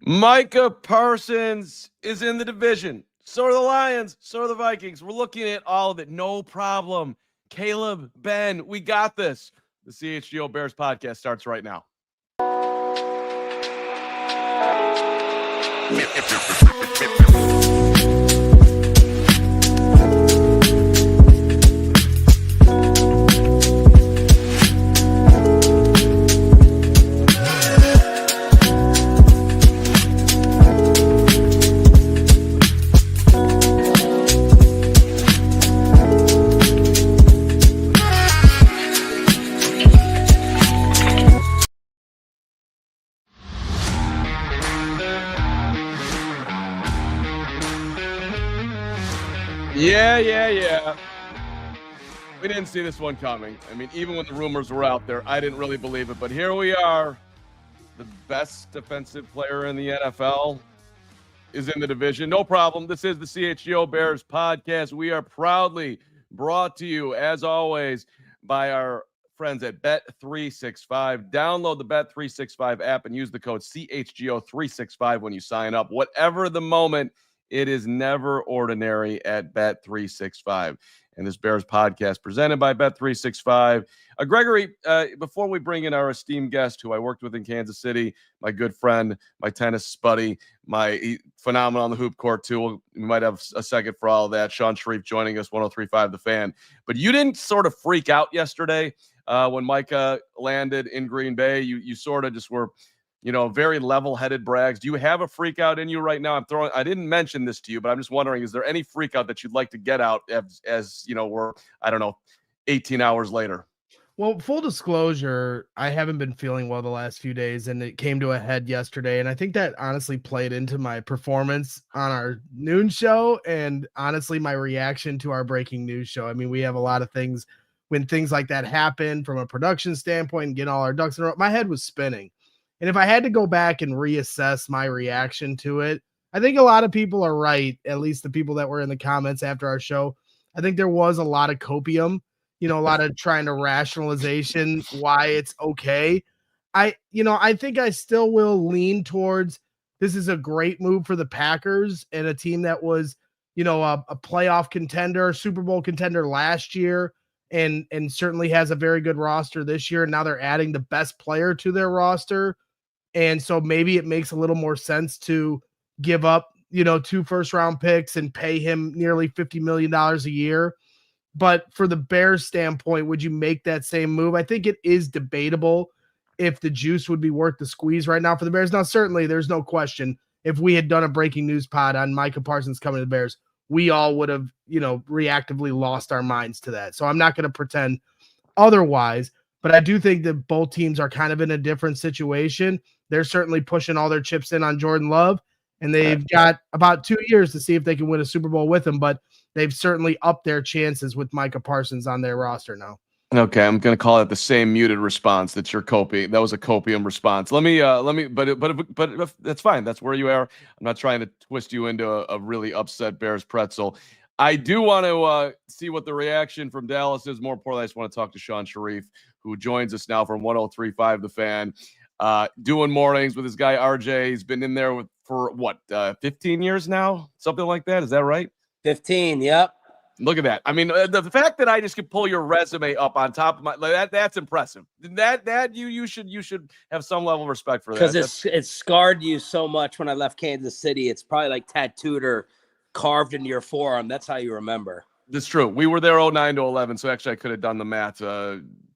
Micah Parsons is in the division. So are the Lions. So are the Vikings. We're looking at all of it. No problem. Caleb, Ben, we got this. The CHGO Bears Podcast starts right now. Yeah. We didn't see this one coming. I mean, even when the rumors were out there, I didn't really believe it. But here we are. The best defensive player in the NFL is in the division. No problem. This is the CHGO Bears Podcast. We are proudly brought to you, as always, by our friends at Bet365. Download the Bet365 app and use the code CHGO365 when you sign up. Whatever the moment, it is never ordinary at Bet365. And this Bears podcast presented by Bet365. Gregory, before we bring in our esteemed guest, who I worked with in Kansas City, my good friend, my tennis buddy, my phenomenal on the hoop court, too. We might have a second for all of that. Sean Sharif joining us, 103.5 The Fan. But you didn't sort of freak out yesterday when Micah landed in Green Bay. You sort of just were, very level-headed Braggs. Do you have a freak out in you right now? I didn't mention this to you, but I'm just wondering, is there any freak out that you'd like to get out as we're, 18 hours later? Well, full disclosure, I haven't been feeling well the last few days, and it came to a head yesterday. And I think that honestly played into my performance on our noon show and honestly my reaction to our breaking news show. I mean, we have a lot of things when things like that happen from a production standpoint and getting all our ducks in a row. My head was spinning. And if I had to go back and reassess my reaction to it, I think a lot of people are right, at least the people that were in the comments after our show. I think there was a lot of copium, a lot of trying to rationalization why it's okay. I think I still will lean towards this is a great move for the Packers and a team that was, a playoff contender, Super Bowl contender last year, and certainly has a very good roster this year. And now they're adding the best player to their roster. And so maybe it makes a little more sense to give up, 2 first-round picks and pay him nearly $50 million a year. But for the Bears standpoint, would you make that same move? I think it is debatable if the juice would be worth the squeeze right now for the Bears. Now, certainly there's no question if we had done a breaking news pod on Micah Parsons coming to the Bears, we all would have, reactively lost our minds to that. So I'm not going to pretend otherwise. But I do think that both teams are kind of in a different situation. They're certainly pushing all their chips in on Jordan Love, and they've got about 2 years to see if they can win a Super Bowl with him, but they've certainly upped their chances with Micah Parsons on their roster now. Okay, I'm going to call it the same muted response that you're copying. That was a copium response. But that's fine. That's where you are. I'm not trying to twist you into a really upset Bears pretzel. I do want to see what the reaction from Dallas is. More importantly, I just want to talk to Sean Sharif, who joins us now from 103.5 The Fan, doing mornings with his guy RJ. He's been in there for 15 years now? Something like that. Is that right? 15, yep. Look at that. I mean, the fact that I just could pull your resume up on top of that's impressive. That you should have some level of respect for that. Because it scarred you so much when I left Kansas City. It's probably like tattooed or carved into your forearm. That's how you remember. That's true. We were there 09 to 11, so actually I could have done the math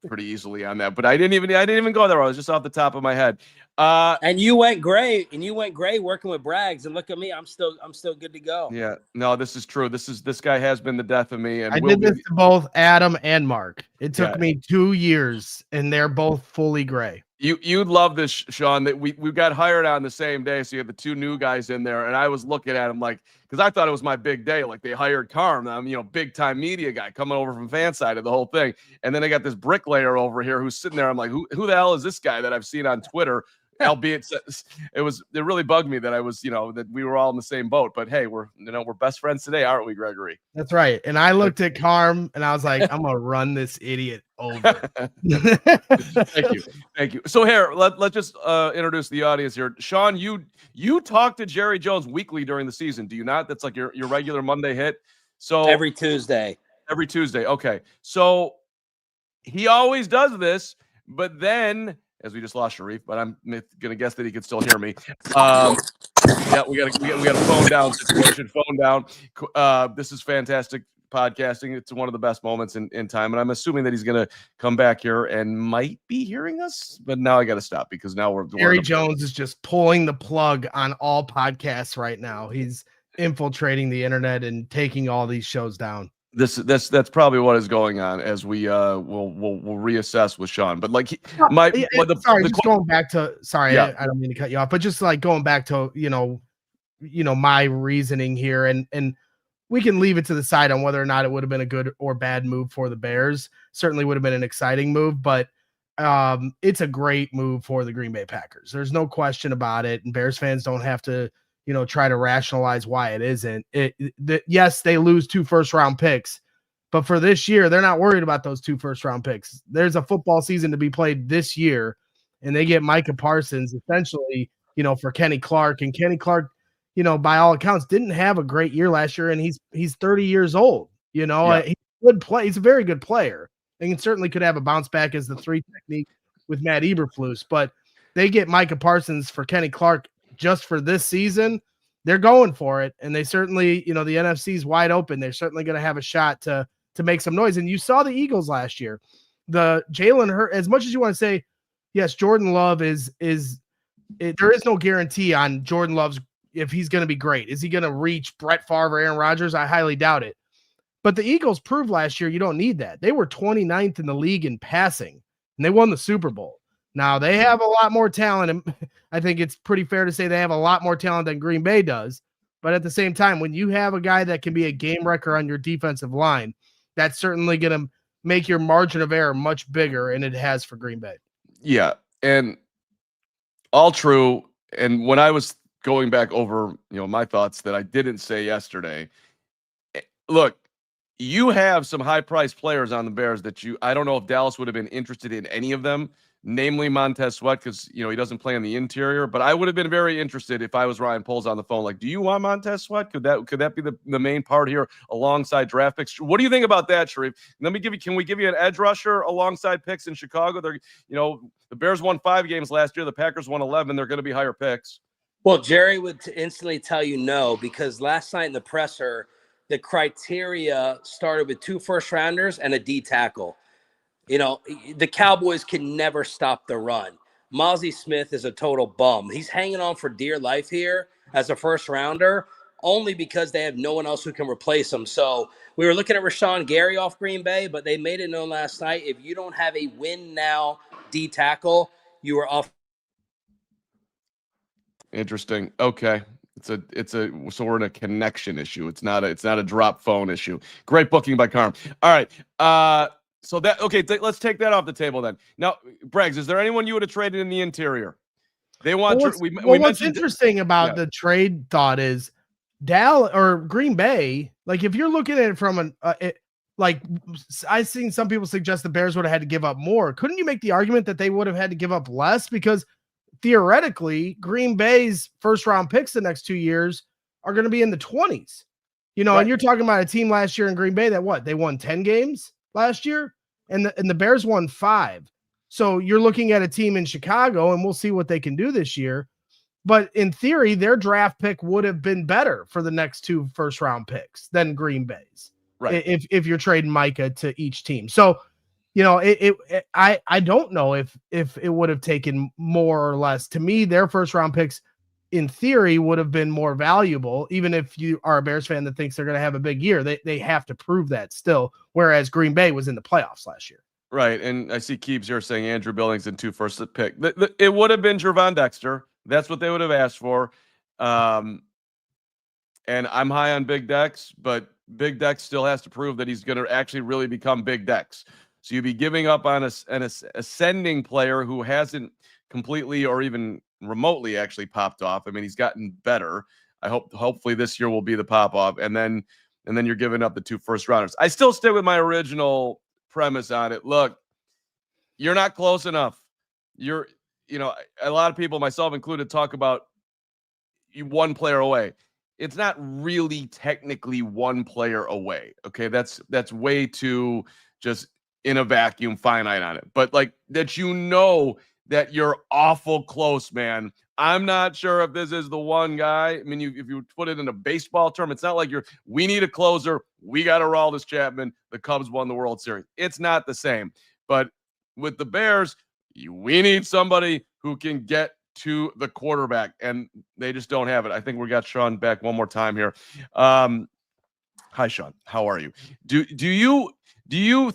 pretty easily on that. But I didn't even go there. I was just off the top of my head. And you went gray working with Braggs, and look at me. I'm still good to go. Yeah. No, this is true. This guy has been the death of me. And I did this to both Adam and Mark. It took me 2 years, and they're both fully gray. You'd love this, Sean, that we got hired on the same day. So you had the two new guys in there, and I was looking at him like, because I thought it was my big day. Like they hired Carman, big time media guy coming over from fan side of the whole thing. And then I got this bricklayer over here who's sitting there. I'm like, who the hell is this guy that I've seen on Twitter? albeit it really bugged me that I was, that we were all in the same boat. But hey, we're best friends today, aren't we, Gregory? That's right. And I looked at Carm and I was like, I'm gonna run this idiot over. Thank you. So here, let's just introduce the audience here. Sean, you talk to Jerry Jones weekly during the season, do you not? That's like your regular Monday hit. So every Tuesday. Okay. So he always does this, but then, as we just lost Sharif, but I'm gonna guess that he can still hear me. Yeah, we got a phone down situation. Phone down. This is fantastic podcasting. It's one of the best moments in time, and I'm assuming that he's gonna come back here and might be hearing us. But now I got to stop because now Jerry Jones is just pulling the plug on all podcasts right now. He's infiltrating the internet and taking all these shows down. That's probably what is going on as we we'll reassess with Sean. But like going back to I don't mean to cut you off, but just like going back to my reasoning here, and we can leave it to the side on whether or not it would have been a good or bad move for the Bears. Certainly would have been an exciting move, but it's a great move for the Green Bay Packers. There's no question about it, and Bears fans don't have to try to rationalize why it isn't. Yes, they lose 2 first-round picks, but for this year, they're not worried about those 2 first-round picks. There's a football season to be played this year, and they get Micah Parsons essentially, for Kenny Clark. And Kenny Clark, by all accounts, didn't have a great year last year, and he's 30 years old. He's a good play. He's a very good player, and certainly could have a bounce back as the 3 technique with Matt Eberflus. But they get Micah Parsons for Kenny Clark just for this season. They're going for it, and they certainly, the NFC's wide open. They're certainly going to have a shot to make some noise. And you saw the Eagles last year. The Jalen Hurts, as much as you want to say, yes, Jordan Love there is no guarantee on Jordan Love's if he's going to be great. Is he going to reach Brett Favre or Aaron Rodgers? I highly doubt it. But the Eagles proved last year you don't need that. They were 29th in the league in passing, and they won the Super Bowl. Now, they have a lot more talent, and I think it's pretty fair to say they have a lot more talent than Green Bay does. But at the same time, when you have a guy that can be a game wrecker on your defensive line, that's certainly going to make your margin of error much bigger, and it has for Green Bay. Yeah, and all true. And when I was going back over, my thoughts that I didn't say yesterday, look, you have some high-priced players on the Bears that I don't know if Dallas would have been interested in any of them, namely Montez Sweat, because he doesn't play on the interior. But I would have been very interested if I was Ryan Poles on the phone. Like, do you want Montez Sweat? Could that be the main part here alongside draft picks? What do you think about that, Sharif? Can we give you an edge rusher alongside picks in Chicago? They're the Bears won 5 games last year. The Packers won 11. They're going to be higher picks. Well, Jerry would instantly tell you no, because last night in the presser, the criteria started with 2 first-rounders and a D tackle. The Cowboys can never stop the run. Mozzie Smith is a total bum. He's hanging on for dear life here as a first-rounder only because they have no one else who can replace him. So we were looking at Rashawn Gary off Green Bay, but they made it known last night, if you don't have a win-now D tackle, you are off. Interesting. Okay. So we're in a connection issue. It's not a drop phone issue. Great booking by Carm. All right. Let's take that off the table then. Now, Braggs, is there anyone you would have traded in the interior? They want what's interesting about the trade thought is Dallas or Green Bay. Like, if you're looking at it from I've seen some people suggest the Bears would have had to give up more. Couldn't you make the argument that they would have had to give up less? Because theoretically, Green Bay's first-round picks the next 2 years are going to be in the 20s. Right. And you're talking about a team last year in Green Bay that they won 10 games last year, and the Bears won 5. So you're looking at a team in Chicago, and we'll see what they can do this year. But in theory, their draft pick would have been better for the next 2 first-round picks than Green Bay's, right? If you're trading Micah to each team. So, I don't know if it would have taken more or less. To me, their first-round picks, in theory, would have been more valuable, even if you are a Bears fan that thinks they're going to have a big year. They have to prove that still, whereas Green Bay was in the playoffs last year. Right, and I see Keebs here saying Andrew Billings and 2 first pick. It would have been Gervon Dexter. That's what they would have asked for. And I'm high on Big Dex, but Big Dex still has to prove that he's going to actually really become Big Dex. So you'd be giving up on an ascending player who hasn't completely or even remotely actually popped off. I mean, he's gotten better. Hopefully this year will be the pop off, and then you're giving up the 2 first rounders. I still stick with my original premise on it. Look, you're not close enough. A lot of people, myself included, talk about you one player away. It's not really technically one player away. Okay, that's way too just in a vacuum finite on it. But like that, that you're awful close, man. I'm not sure if this is the one guy. I mean, if you put it in a baseball term, it's not like we need a closer. We got Aroldis Chapman. The Cubs won the World Series. It's not the same. But with the Bears, we need somebody who can get to the quarterback, and they just don't have it. I think we got Sean back one more time here. Hi, Sean. How are you? Do you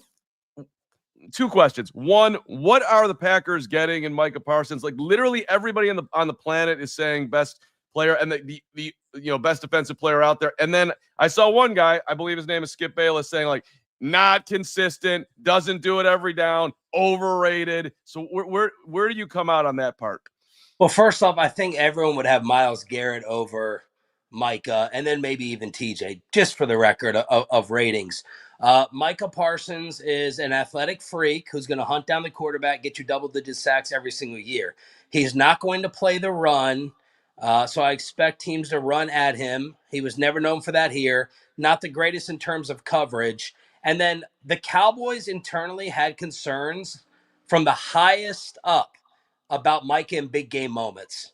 2 questions. One, what are the Packers getting in Micah Parsons? Like literally everybody on the planet is saying best player and the best defensive player out there. And then I saw one guy, I believe his name is Skip Bayless, saying like not consistent, doesn't do it every down, overrated. So where do you come out on that part? Well, first off, I think everyone would have Myles Garrett over Micah, and then maybe even TJ, just for the record of ratings. Micah Parsons is an athletic freak who's going to hunt down the quarterback, get you double-digit sacks every single year. He's not going to play the run, so I expect teams to run at him. He was never known for that here. Not the greatest in terms of coverage. And then the Cowboys internally had concerns from the highest up about Micah in big game moments.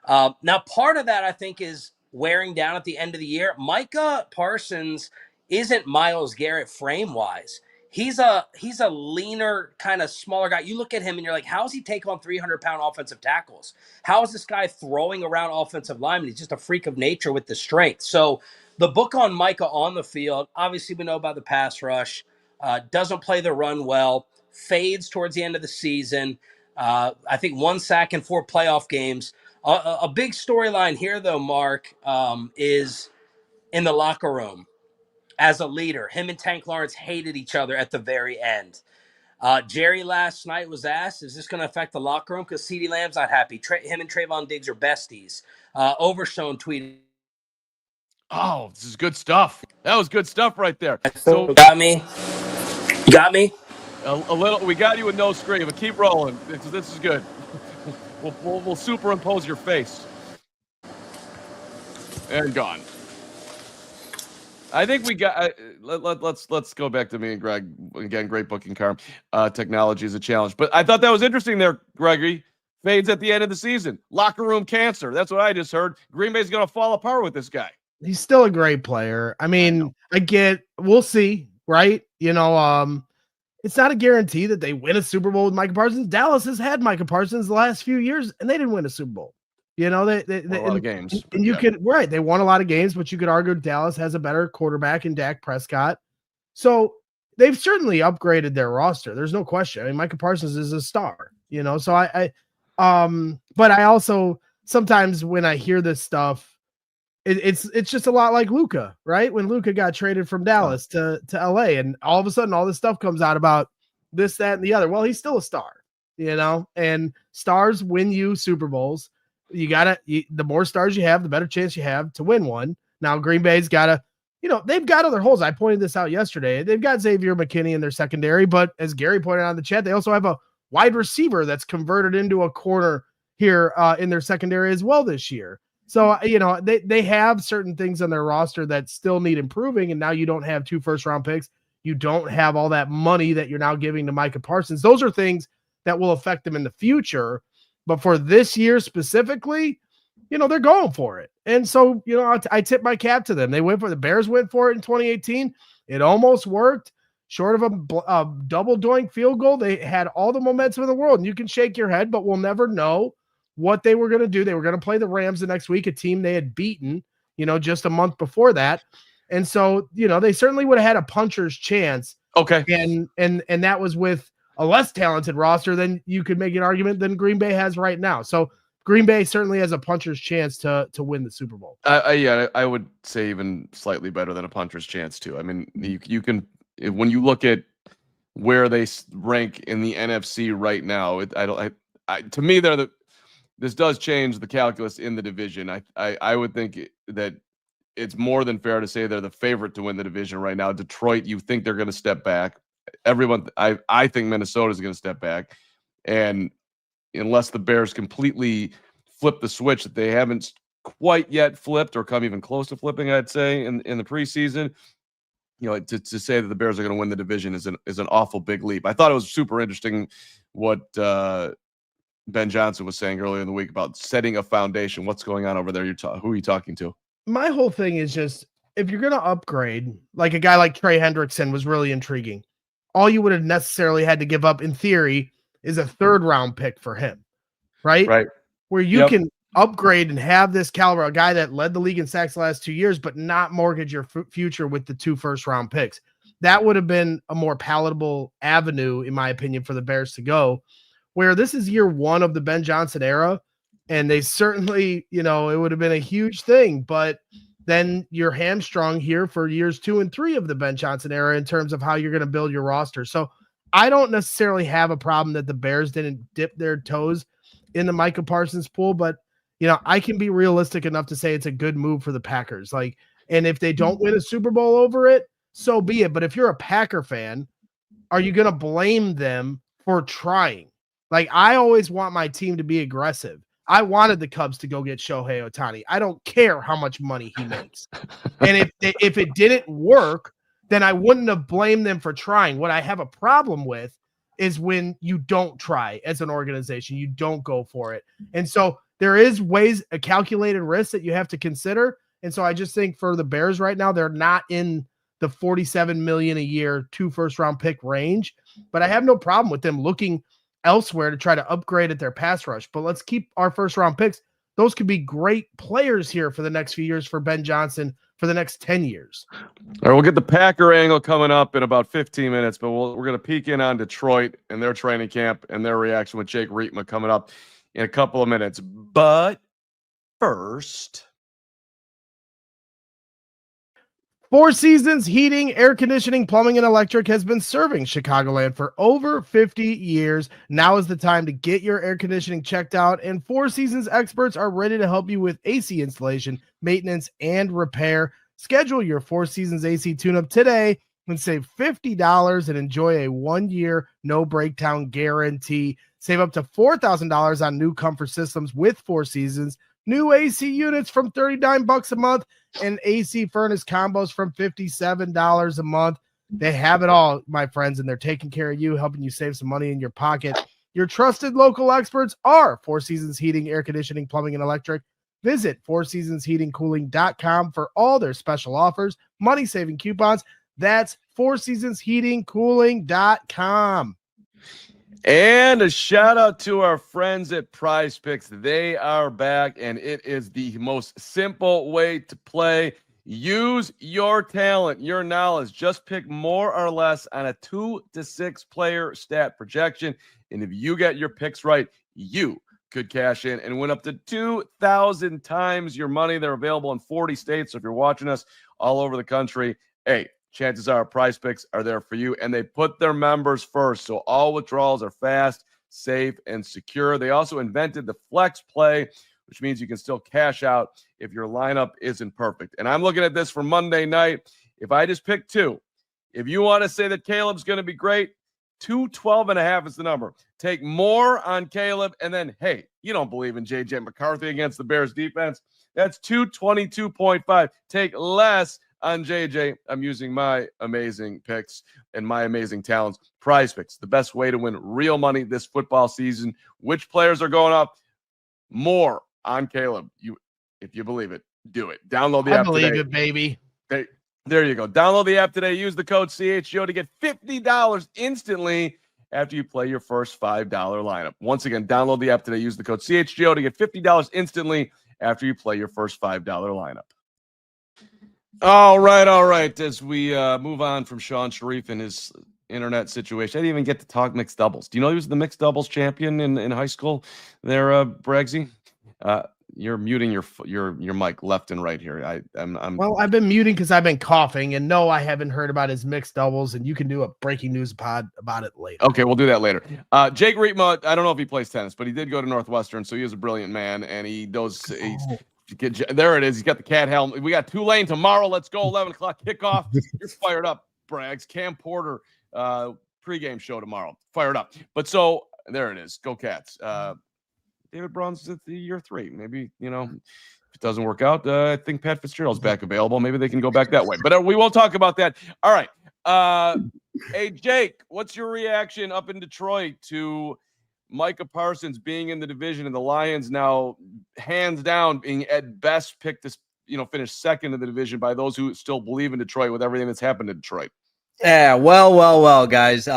Now, part of that, I think, is wearing down at the end of the year. Micah Parsons isn't Myles Garrett frame-wise. He's a leaner, kind of smaller guy. You look at him and you're like, how does he take on 300-pound offensive tackles? How is this guy throwing around offensive linemen? He's just a freak of nature with the strength. So the book on Micah on the field, obviously we know about the pass rush, doesn't play the run well, fades towards the end of the season. I think 1 sack in 4 playoff games. A big storyline here, though, Mark, is in the locker room as a leader. Him and Tank Lawrence hated each other at the very end. Jerry last night was asked, is this going to affect the locker room? Because CeeDee Lamb's not happy. Him and Trayvon Diggs are besties. Overshown tweeted. Oh, this is good stuff. That was good stuff right there. So got me? Got me? A little. We got you with no screen, but keep rolling. This is good. We'll superimpose your face. And gone. I think we got. Let's go back to me and Greg again. Great booking, Carm. Technology is a challenge, but I thought that was interesting there, Gregory. Fades at the end of the season. Locker room cancer. That's what I just heard. Green Bay's going to fall apart with this guy. He's still a great player. I mean, we'll see, right? It's not a guarantee that they win a Super Bowl with Micah Parsons. Dallas has had Micah Parsons the last few years, and they didn't win a Super Bowl. They a lot of games. And you could, right, they won a lot of games, but you could argue Dallas has a better quarterback in Dak Prescott. So they've certainly upgraded their roster. There's no question. I mean, Micah Parsons is a star, so but I also sometimes when I hear this stuff, it's just a lot like Luka, right? When Luka got traded from Dallas to LA, and all of a sudden all this stuff comes out about this, that, and the other. Well, he's still a star, and stars win you Super Bowls. The more stars you have, the better chance you have to win one. Now, Green Bay's got to, they've got other holes. I pointed this out yesterday. They've got Xavier McKinney in their secondary, but as Gary pointed out in the chat, they also have a wide receiver that's converted into a corner here in their secondary as well this year. So, they have certain things on their roster that still need improving, and now you don't have 2 first-round picks. You don't have all that money that you're now giving to Micah Parsons. Those are things that will affect them in the future. But for this year specifically, they're going for it. And so, I tip my cap to them. The Bears went for it in 2018. It almost worked. Short of a double doink field goal, they had all the momentum in the world. And you can shake your head, but we'll never know what they were going to do. They were going to play the Rams the next week, a team they had beaten, just a month before that. And so, they certainly would have had a puncher's chance. Okay. And that was with a less talented roster than you could make an argument than Green Bay has right now. So Green Bay certainly has a puncher's chance to win the Super Bowl. I would say even slightly better than a puncher's chance too. I mean, you can, when you look at where they rank in the NFC right now, to me, this does change the calculus in the division. I would think that it's more than fair to say they're the favorite to win the division right now. Detroit, you think they're going to step back. Everyone, I think Minnesota is going to step back. And unless the Bears completely flip the switch that they haven't quite yet flipped or come even close to flipping, I'd say in the preseason, to say that the Bears are going to win the division is an awful big leap. I thought it was super interesting what Ben Johnson was saying earlier in the week about setting a foundation. What's going on over there? Who are you talking to? My whole thing is just, if you're going to upgrade, like a guy like Trey Hendrickson was really intriguing. All you would have necessarily had to give up, in theory, is a 3rd round pick for him, right? Right. Where you can upgrade and have this caliber, a guy that led the league in sacks the last 2 years, but not mortgage your future with the 2 first-round picks. That would have been a more palatable avenue, in my opinion, for the Bears to go, where this is year 1 of the Ben Johnson era, and they certainly, it would have been a huge thing, but then you're hamstrung here for years 2 and 3 of the Ben Johnson era in terms of how you're going to build your roster. So I don't necessarily have a problem that the Bears didn't dip their toes in the Micah Parsons pool, but I can be realistic enough to say it's a good move for the Packers. And if they don't win a Super Bowl over it, so be it. But if you're a Packer fan, are you going to blame them for trying? I always want my team to be aggressive. I wanted the Cubs to go get Shohei Ohtani. I don't care how much money he makes. And if it didn't work, then I wouldn't have blamed them for trying. What I have a problem with is when you don't try as an organization, you don't go for it. And so there is a calculated risk that you have to consider. And so I just think for the Bears right now, they're not in the $47 million a year, 2 first-round pick range, but I have no problem with them looking elsewhere to try to upgrade at their pass rush. But let's keep our first-round picks. Those could be great players here for the next few years for Ben Johnson for the next 10 years. All right, we'll get the Packer angle coming up in about 15 minutes, but we're going to peek in on Detroit and their training camp and their reaction with Jake Rietma coming up in a couple of minutes. But first, Four Seasons Heating, Air Conditioning, Plumbing, and Electric has been serving Chicagoland for over 50 years. Now is the time to get your air conditioning checked out, and Four Seasons experts are ready to help you with AC installation, maintenance, and repair. Schedule your Four Seasons AC tune-up today and save $50 and enjoy a 1-year no breakdown guarantee. Save up to $4,000 on new comfort systems with Four Seasons. New AC units from $39 a month and AC furnace combos from $57 a month. They have it all, my friends, and they're taking care of you, helping you save some money in your pocket. Your trusted local experts are Four Seasons Heating, Air Conditioning, Plumbing, and Electric. Visit fourseasonsheatingcooling.com for all their special offers, money-saving coupons. That's fourseasonsheatingcooling.com. And a shout out to our friends at Prize Picks. They are back, and it is the most simple way to play. Use your talent, your knowledge. Just pick more or less on a 2 to 6 player stat projection. And if you get your picks right, you could cash in and win up to 2,000 times your money. They're available in 40 states. So if you're watching us all over the country, hey, chances are Prize Picks are there for you, and they put their members first. So all withdrawals are fast, safe, and secure. They also invented the flex play, which means you can still cash out if your lineup isn't perfect. And I'm looking at this for Monday night. If I just pick 2, if you want to say that Caleb's going to be great, 212.5 is the number. Take more on Caleb, and then, hey, you don't believe in J.J. McCarthy against the Bears defense. That's 222.5. Take less on JJ. I'm using my amazing picks and my amazing talents. Prize Picks, the best way to win real money this football season. Which players are going up? More on Caleb. If you believe it, do it. Download the app today. I believe it, baby. There you go. Download the app today. Use the code CHGO to get $50 instantly after you play your first $5 lineup. Once again, download the app today. Use the code CHGO to get $50 instantly after you play your first $5 lineup. All right. As we move on from Sean Sharif and his internet situation, I didn't even get to talk mixed doubles. Do you know he was the mixed doubles champion in high school there, Braggsy? You're muting your mic left and right here. I'm Well, I've been muting because I've been coughing, and no, I haven't heard about his mixed doubles, and you can do a breaking news pod about it later. Okay, we'll do that later. Jake Rietma, I don't know if he plays tennis, but he did go to Northwestern, so he is a brilliant man, and he knows. There it is. He's got the cat helmet. We got Tulane tomorrow. Let's go. 11 o'clock kickoff. You're fired up, Braggs. Cam Porter pregame show tomorrow. Fired up. But so there it is. Go Cats. David Braun's at the year 3. Maybe, if it doesn't work out, I think Pat Fitzgerald's back available. Maybe they can go back that way. But we won't talk about that. All right. Hey, Jake, what's your reaction up in Detroit to Micah Parsons being in the division and the Lions now, hands down, being at best picked to finish second in the division by those who still believe in Detroit with everything that's happened in Detroit? Yeah, well, guys.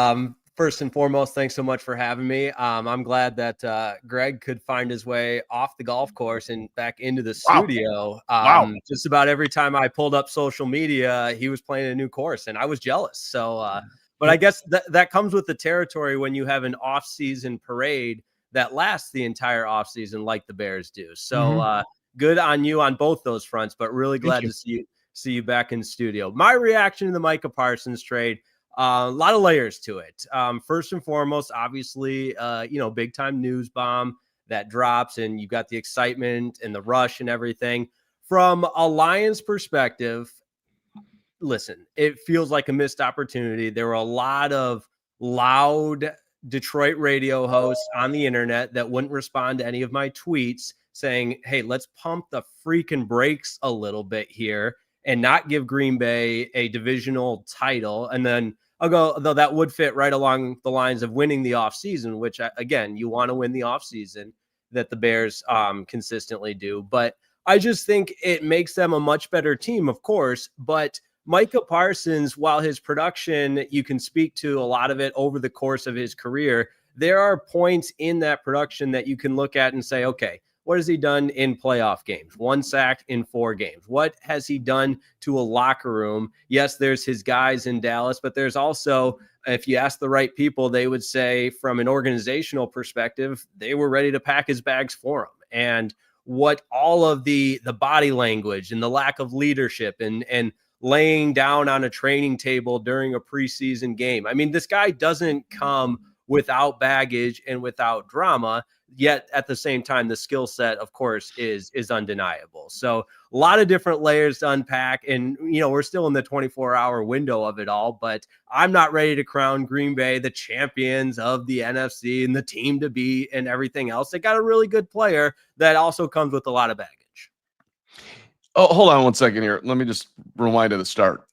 First and foremost, thanks so much for having me. I'm glad that Greg could find his way off the golf course and back into the studio. Wow. Just about every time I pulled up social media, he was playing a new course, and I was jealous. So, but I guess that comes with the territory when you have an off-season parade that lasts the entire off-season like the Bears do. So good on you on both those fronts, but really glad to see you back in studio. My reaction to the Micah Parsons trade, a lot of layers to it. First and foremost, obviously, big time news bomb that drops, and you've got the excitement and the rush and everything. From a Lions perspective, listen, it feels like a missed opportunity. There were a lot of loud Detroit radio hosts on the internet that wouldn't respond to any of my tweets saying, hey, let's pump the freaking brakes a little bit here and not give Green Bay a divisional title. And then I'll go, though that would fit right along the lines of winning the offseason, which, again, you want to win the offseason that the Bears consistently do. But I just think it makes them a much better team, of course. But Micah Parsons, while his production, you can speak to a lot of it over the course of his career, there are points in that production that you can look at and say, okay, what has he done in playoff games? 1 sack in 4 games. What has he done to a locker room? Yes, there's his guys in Dallas, but there's also, if you ask the right people, they would say from an organizational perspective, they were ready to pack his bags for him. And what all of the body language and the lack of leadership and laying down on a training table during a preseason game. I mean, this guy doesn't come without baggage and without drama. Yet at the same time, the skill set, of course, is undeniable. So a lot of different layers to unpack. And, we're still in the 24-hour window of it all, but I'm not ready to crown Green Bay the champions of the NFC and the team to beat and everything else. They got a really good player that also comes with a lot of baggage. Oh, hold on one second here. Let me just rewind to the start.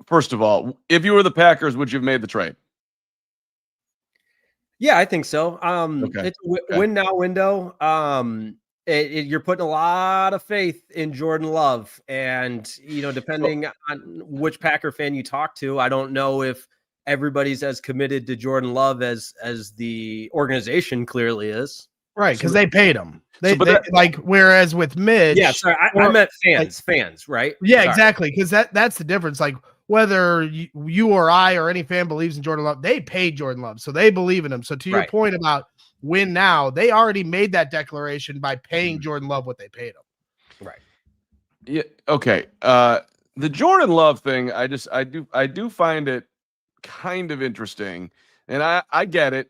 First of all, if you were the Packers, would you have made the trade? Yeah, I think so. Okay. It's a win now window. You're putting a lot of faith in Jordan Love, and depending on which Packer fan you talk to, I don't know if everybody's as committed to Jordan Love as the organization clearly is. Right, because they paid him. Whereas with Mitch, yeah, sorry, I meant fans, right? Yeah, sorry. Exactly, because that's the difference. Like whether you or I or any fan believes in Jordan Love, they paid Jordan Love, so they believe in him. So to your point about win now, they already made that declaration by paying Jordan Love what they paid him. Right. Yeah. Okay. The Jordan Love thing, I do find it kind of interesting, and I get it.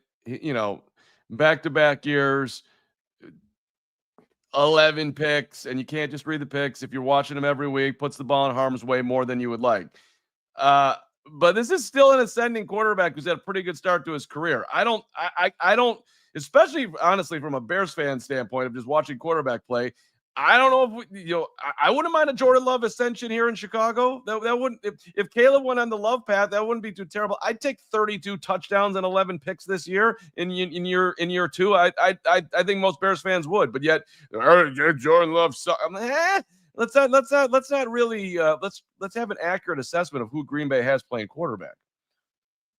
Back-to-back years, 11 picks, and you can't just read the picks. If you're watching him every week, puts the ball in harm's way more than you would like. But this is still an ascending quarterback who's had a pretty good start to his career. I don't, especially honestly from a Bears fan standpoint of just watching quarterback play, I don't know if I wouldn't mind a Jordan Love ascension here in Chicago. That wouldn't, if Caleb went on the Love path, that wouldn't be too terrible. I'd take 32 touchdowns and 11 picks this year in year 2. I think most Bears fans would, but yet Jordan Love. I'm like, let's not really let's have an accurate assessment of who Green Bay has playing quarterback.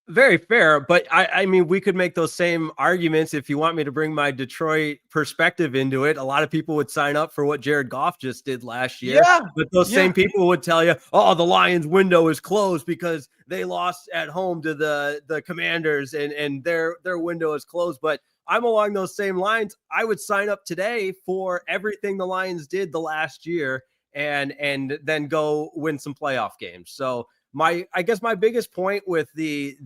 Very fair, but I mean, we could make those same arguments if you want me to bring my Detroit perspective into it. A lot of people would sign up for what Jared Goff just did last year, but those same people would tell you, oh, the Lions window is closed because they lost at home to the Commanders and their window is closed. But I'm along those same lines. I would sign up today for everything the Lions did the last year and then go win some playoff games. So I guess my biggest point with the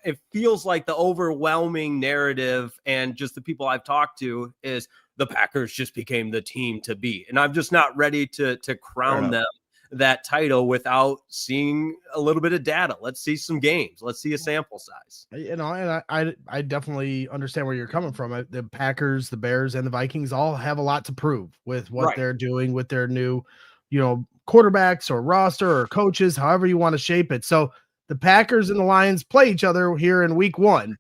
it feels like the overwhelming narrative and just the people I've talked to is the Packers just became the team to beat. And I'm just not ready to crown them that title without seeing a little bit of data. Let's see some games. Let's see a sample size. And I definitely understand where you're coming from. The Packers, the Bears, and the Vikings all have a lot to prove with what they're doing with their new, quarterbacks or roster or coaches, however you want to shape it. So the Packers and the Lions play each other here in week 1.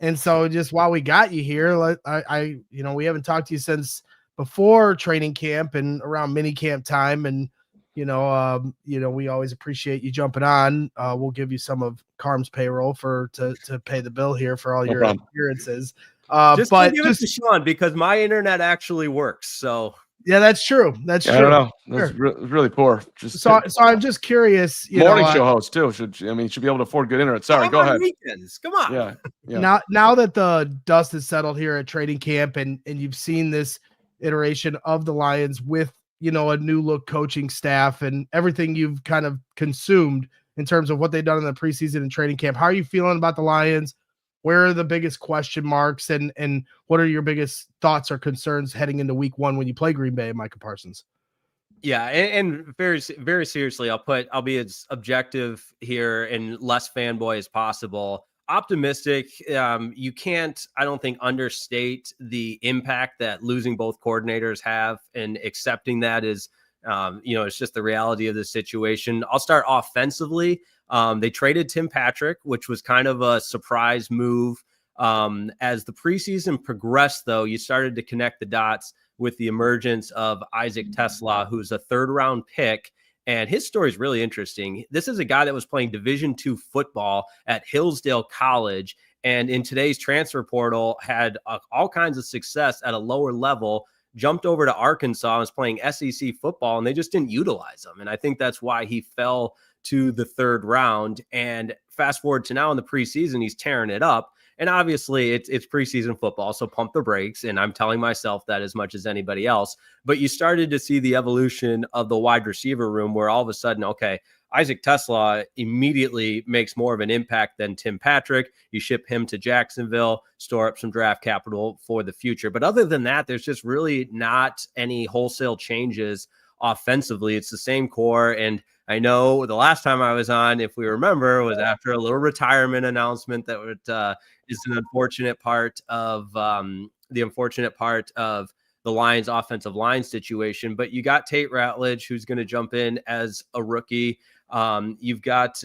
And so just while we got you here, we haven't talked to you since before training camp and around mini camp time. And, we always appreciate you jumping on. We'll give you some of Carm's payroll to pay the bill here for all your appearances. Give it to Sean because my internet actually works. So yeah, that's true. That's true. I don't know. That's really poor. So I'm just curious. Morning show host too. Should be able to afford good internet. Sorry, go ahead. Weekends. Come on. Yeah. Now that the dust is settled here at training camp and you've seen this iteration of the Lions with, a new look coaching staff and everything you've kind of consumed in terms of what they've done in the preseason and training camp, how are you feeling about the Lions? Where are the biggest question marks and what are your biggest thoughts or concerns heading into week 1 when you play Green Bay, Micah Parsons? Yeah. And very, very seriously, I'll be as objective here and less fanboy as possible. Optimistic. You can't, I don't think, understate the impact that losing both coordinators have, and accepting that is, it's just the reality of the situation. I'll start offensively. They traded Tim Patrick, which was kind of a surprise move. As the preseason progressed, though, you started to connect the dots with the emergence of Isaac Tesla, who's a 3rd-round pick. And his story is really interesting. This is a guy that was playing Division II football at Hillsdale College, and in today's transfer portal had all kinds of success at a lower level, jumped over to Arkansas and was playing SEC football, and they just didn't utilize him. And I think that's why he fell to the 3rd round. And fast forward to now in the preseason, he's tearing it up. And obviously it's preseason football, so pump the brakes. And I'm telling myself that as much as anybody else. But you started to see the evolution of the wide receiver room where all of a sudden, okay, Isaac Tesla immediately makes more of an impact than Tim Patrick. You ship him to Jacksonville, store up some draft capital for the future. But other than that, there's just really not any wholesale changes offensively. It's the same core. And I know the last time I was on, if we remember, was after a little retirement announcement that is an unfortunate part of the Lions offensive line situation. But you got Tate Ratledge, who's going to jump in as a rookie. You've got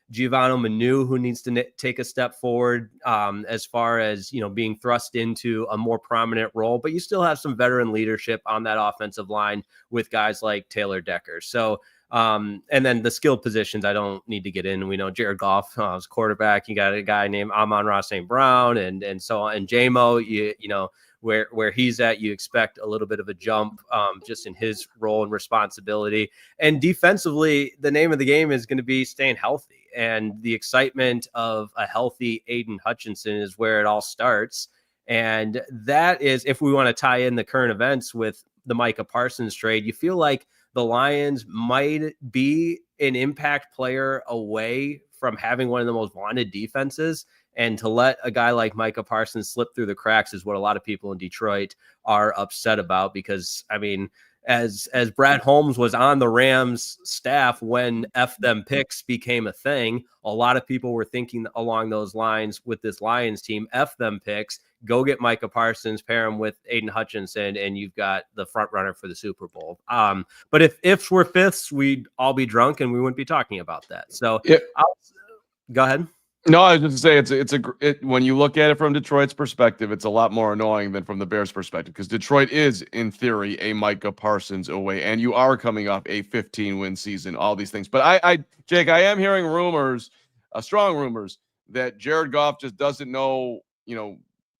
Giovanni Manu, who needs to take a step forward as far as, being thrust into a more prominent role, but you still have some veteran leadership on that offensive line with guys like Taylor Decker. So, and then the skilled positions, I don't need to get in. We know Jared Goff is quarterback. You got a guy named Amon-Ra St. Brown and so on. And JMO, where he's at, you expect a little bit of a jump just in his role and responsibility. And defensively, the name of the game is going to be staying healthy. And the excitement of a healthy Aiden Hutchinson is where it all starts. And that is, if we want to tie in the current events with the Micah Parsons trade, you feel like the Lions might be an impact player away from having one of the most wanted defenses. And to let a guy like Micah Parsons slip through the cracks is what a lot of people in Detroit are upset about, because, I mean, as Brad Holmes was on the Rams staff when F them picks became a thing, a lot of people were thinking along those lines with this Lions team: F them picks, go get Micah Parsons, pair him with Aiden Hutchinson, and you've got the front runner for the Super Bowl. But if ifs were fifths, we'd all be drunk and we wouldn't be talking about that. So go ahead. No, I was just going to say when you look at it from Detroit's perspective, it's a lot more annoying than from the Bears' perspective, because Detroit is, in theory, a Micah Parsons away, and you are coming off a 15-win season, all these things. But Jake, I am hearing rumors, strong rumors, that Jared Goff just doesn't know,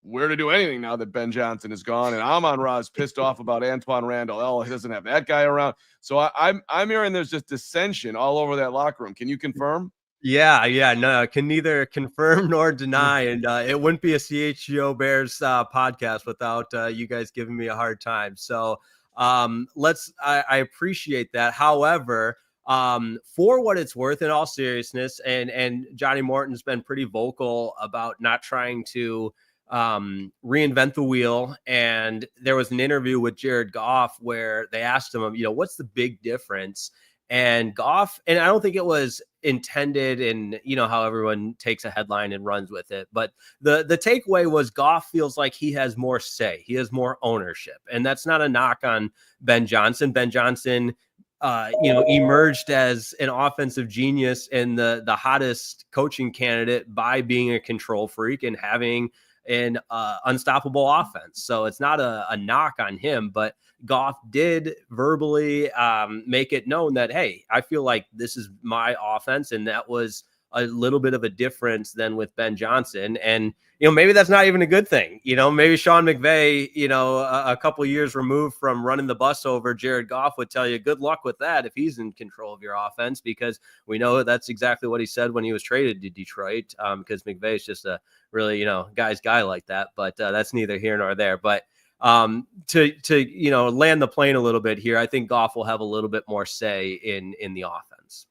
where to do anything now that Ben Johnson is gone, and Amon-Ra is pissed off about Antoine Randall. Oh, he doesn't have that guy around. So I'm hearing there's just dissension all over that locker room. Can you confirm? Yeah, no, I can neither confirm nor deny, and it wouldn't be a CHGO Bears podcast without you guys giving me a hard time. So I appreciate that. However, for what it's worth, in all seriousness, and Johnny Morton's been pretty vocal about not trying to reinvent the wheel. And there was an interview with Jared Goff where they asked him, what's the big difference? And Goff, and I don't think it was intended in, how everyone takes a headline and runs with it. But the takeaway was Goff feels like he has more say. He has more ownership. And that's not a knock on Ben Johnson. Ben Johnson, emerged as an offensive genius and the hottest coaching candidate by being a control freak and having an unstoppable offense. So it's not a knock on him, but Goff did verbally make it known that, hey, I feel like this is my offense. And that was a little bit of a difference than with Ben Johnson. And, maybe that's not even a good thing. Maybe Sean McVay, a couple of years removed from running the bus over Jared Goff would tell you good luck with that if he's in control of your offense, because we know that's exactly what he said when he was traded to Detroit, because McVay is just a really, guy's guy like that. But that's neither here nor there. But to land the plane a little bit here, I think Goff will have a little bit more say in the offense.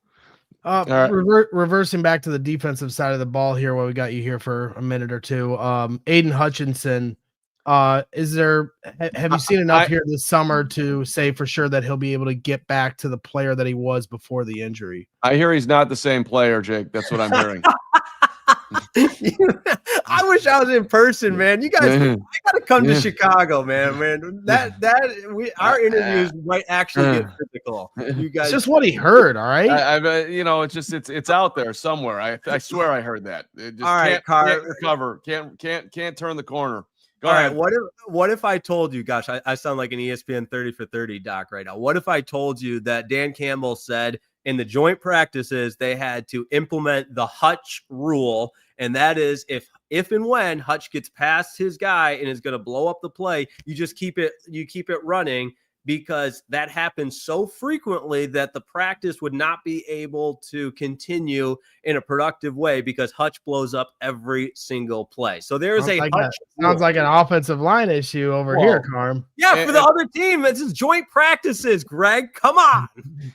Right. Reversing back to the defensive side of the ball here, while we got you here for a minute or two. Aiden Hutchinson, have you seen enough here this summer to say for sure that he'll be able to get back to the player that he was before the injury? I hear he's not the same player, Jake. That's what I'm hearing. I wish I was in person, man. You guys, I gotta come to Chicago, man. Our interviews might actually get physical. You guys, it's just what he heard. All right, it's out there somewhere. I swear I heard that. It just all right, can't recover. Can't turn the corner. Go all ahead. Right, what if I told you? Gosh, I sound like an ESPN 30 for 30 doc right now. What if I told you that Dan Campbell said in the joint practices they had to implement the Hutch rule, and that is if and when Hutch gets past his guy and is going to blow up the play, you just keep it running, because that happens so frequently that the practice would not be able to continue in a productive way because Hutch blows up every single play. So there is sounds like an offensive line issue over here, Carm. Yeah, for the other team, it's just joint practices, Greg. Come on.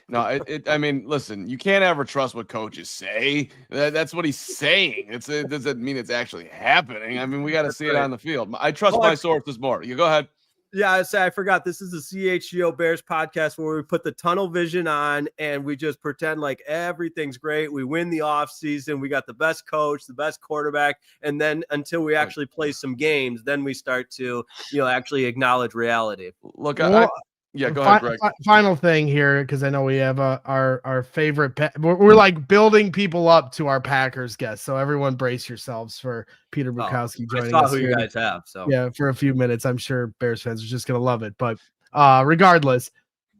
No, I mean, listen, you can't ever trust what coaches say. That's what he's saying. It doesn't mean it's actually happening. I mean, we got to see it on the field. I trust my sources more. You go ahead. Yeah, I forgot. This is the CHGO Bears podcast where we put the tunnel vision on and we just pretend like everything's great. We win the offseason. We got the best coach, the best quarterback. And then until we actually play some games, then we start to, actually acknowledge reality. Look, go ahead, Greg. Final thing here, because I know we have our favorite. We're like building people up to our Packers guests, so everyone brace yourselves for Peter Bukowski joining us. I saw who you guys have. So yeah, for a few minutes, I'm sure Bears fans are just gonna love it. But regardless,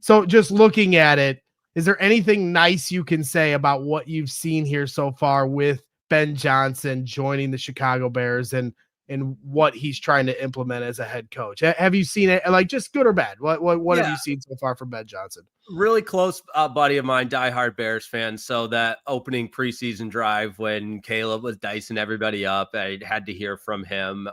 so just looking at it, is there anything nice you can say about what you've seen here so far with Ben Johnson joining the Chicago Bears and what he's trying to implement as a head coach? Have you seen it, like, just good or bad? What have you seen so far from Ben Johnson? Really close buddy of mine, diehard Bears fan. So that opening preseason drive when Caleb was dicing everybody up, I had to hear from him.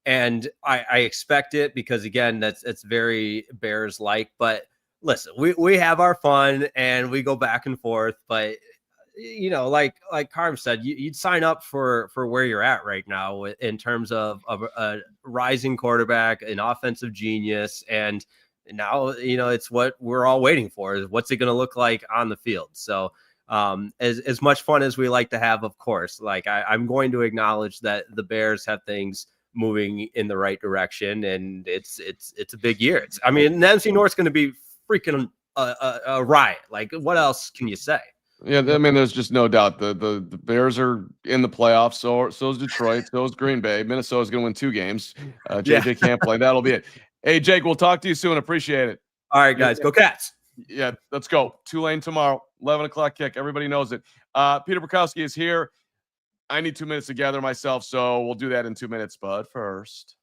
And I expect it because, again, it's very Bears-like. But listen, we have our fun and we go back and forth. But like Carm said, you'd sign up for where you're at right now in terms of a rising quarterback, an offensive genius. And now, it's what we're all waiting for is what's it going to look like on the field. So as much fun as we like to have, of course, like I'm going to acknowledge that the Bears have things moving in the right direction. And it's a big year. The NFC North is going to be freaking a riot. Like, what else can you say? Yeah, I mean, there's just no doubt the Bears are in the playoffs. So is Detroit. So is Green Bay. Minnesota's going to win 2 games. JJ can't play. That'll be it. Hey, Jake, we'll talk to you soon. Appreciate it. All right, guys. Go Cats. Yeah, let's go. Tulane tomorrow, 11 o'clock kick. Everybody knows it. Peter Bukowski is here. I need 2 minutes to gather myself, so we'll do that in 2 minutes. But first,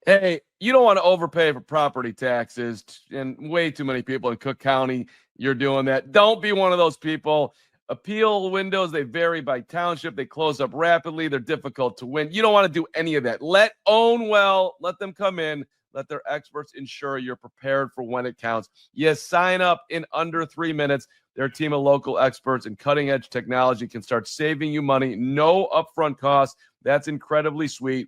Hey, you don't want to overpay for property taxes, and way too many people in Cook County, you're doing that. Don't be one of those people. Appeal windows, they vary by township. They close up rapidly. They're difficult to win. You don't want to do any of that. Let Ownwell, let them come in. Let their experts ensure you're prepared for when it counts. You sign up in under 3 minutes. Their team of local experts and cutting-edge technology can start saving you money. No upfront costs. That's incredibly sweet.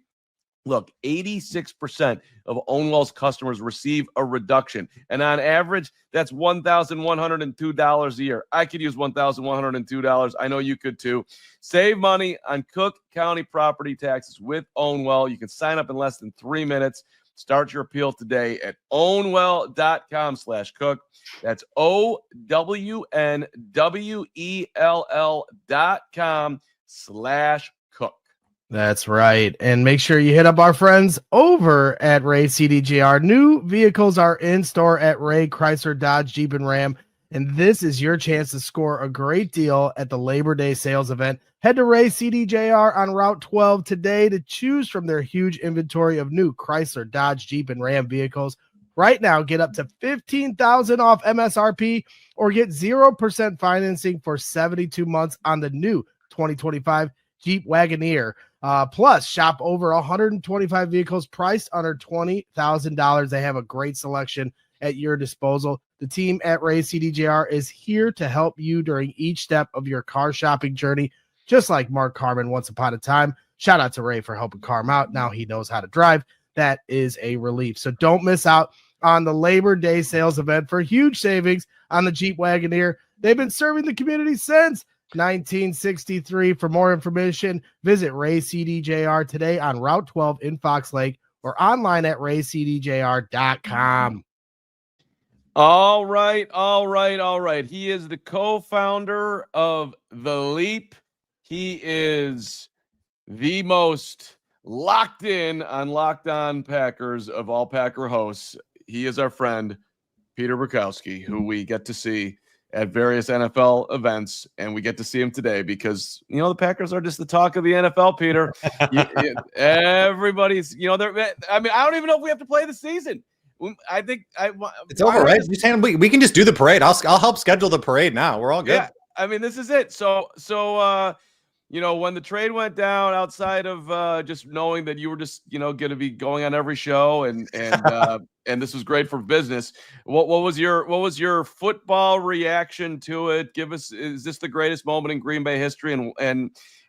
Look, 86% of Ownwell's customers receive a reduction. And on average, that's $1,102 a year. I could use $1,102. I know you could too. Save money on Cook County property taxes with Ownwell. You can sign up in less than 3 minutes. Start your appeal today at ownwell.com/cook. That's OWNWELL.com/cook. That's right. And make sure you hit up our friends over at Ray CDJR. New vehicles are in store at Ray Chrysler, Dodge, Jeep, and Ram. And this is your chance to score a great deal at the Labor Day sales event. Head to Ray CDJR on Route 12 today to choose from their huge inventory of new Chrysler, Dodge, Jeep, and Ram vehicles. Right now, get up to $15,000 off MSRP or get 0% financing for 72 months on the new 2025 Jeep Wagoneer. Plus, shop over 125 vehicles priced under $20,000. They have a great selection at your disposal. The team at Ray CDJR is here to help you during each step of your car shopping journey, just like Mark Carman once upon a time. Shout out to Ray for helping Carm out. Now he knows how to drive. That is a relief. So don't miss out on the Labor Day sales event for huge savings on the Jeep Wagoneer. They've been serving the community since 1963. For more information, visit Ray CDJR today on Route 12 in Fox Lake or online at raycdjr.com. All right. He is the co-founder of The Leap. He is the most locked in on Locked On Packers of all Packer hosts. He is our friend, Peter Bukowski, who we get to see at various NFL events, and we get to see him today because, the Packers are just the talk of the NFL, Peter. Everybody's, I don't even know if we have to play the season. I think it's over, right? We can just do the parade. I'll help schedule the parade now. We're all good. Yeah, this is it. So when the trade went down, outside of just knowing that you were just going to be going on every show and and this was great for business. What was your football reaction to it? Is this the greatest moment in Green Bay history?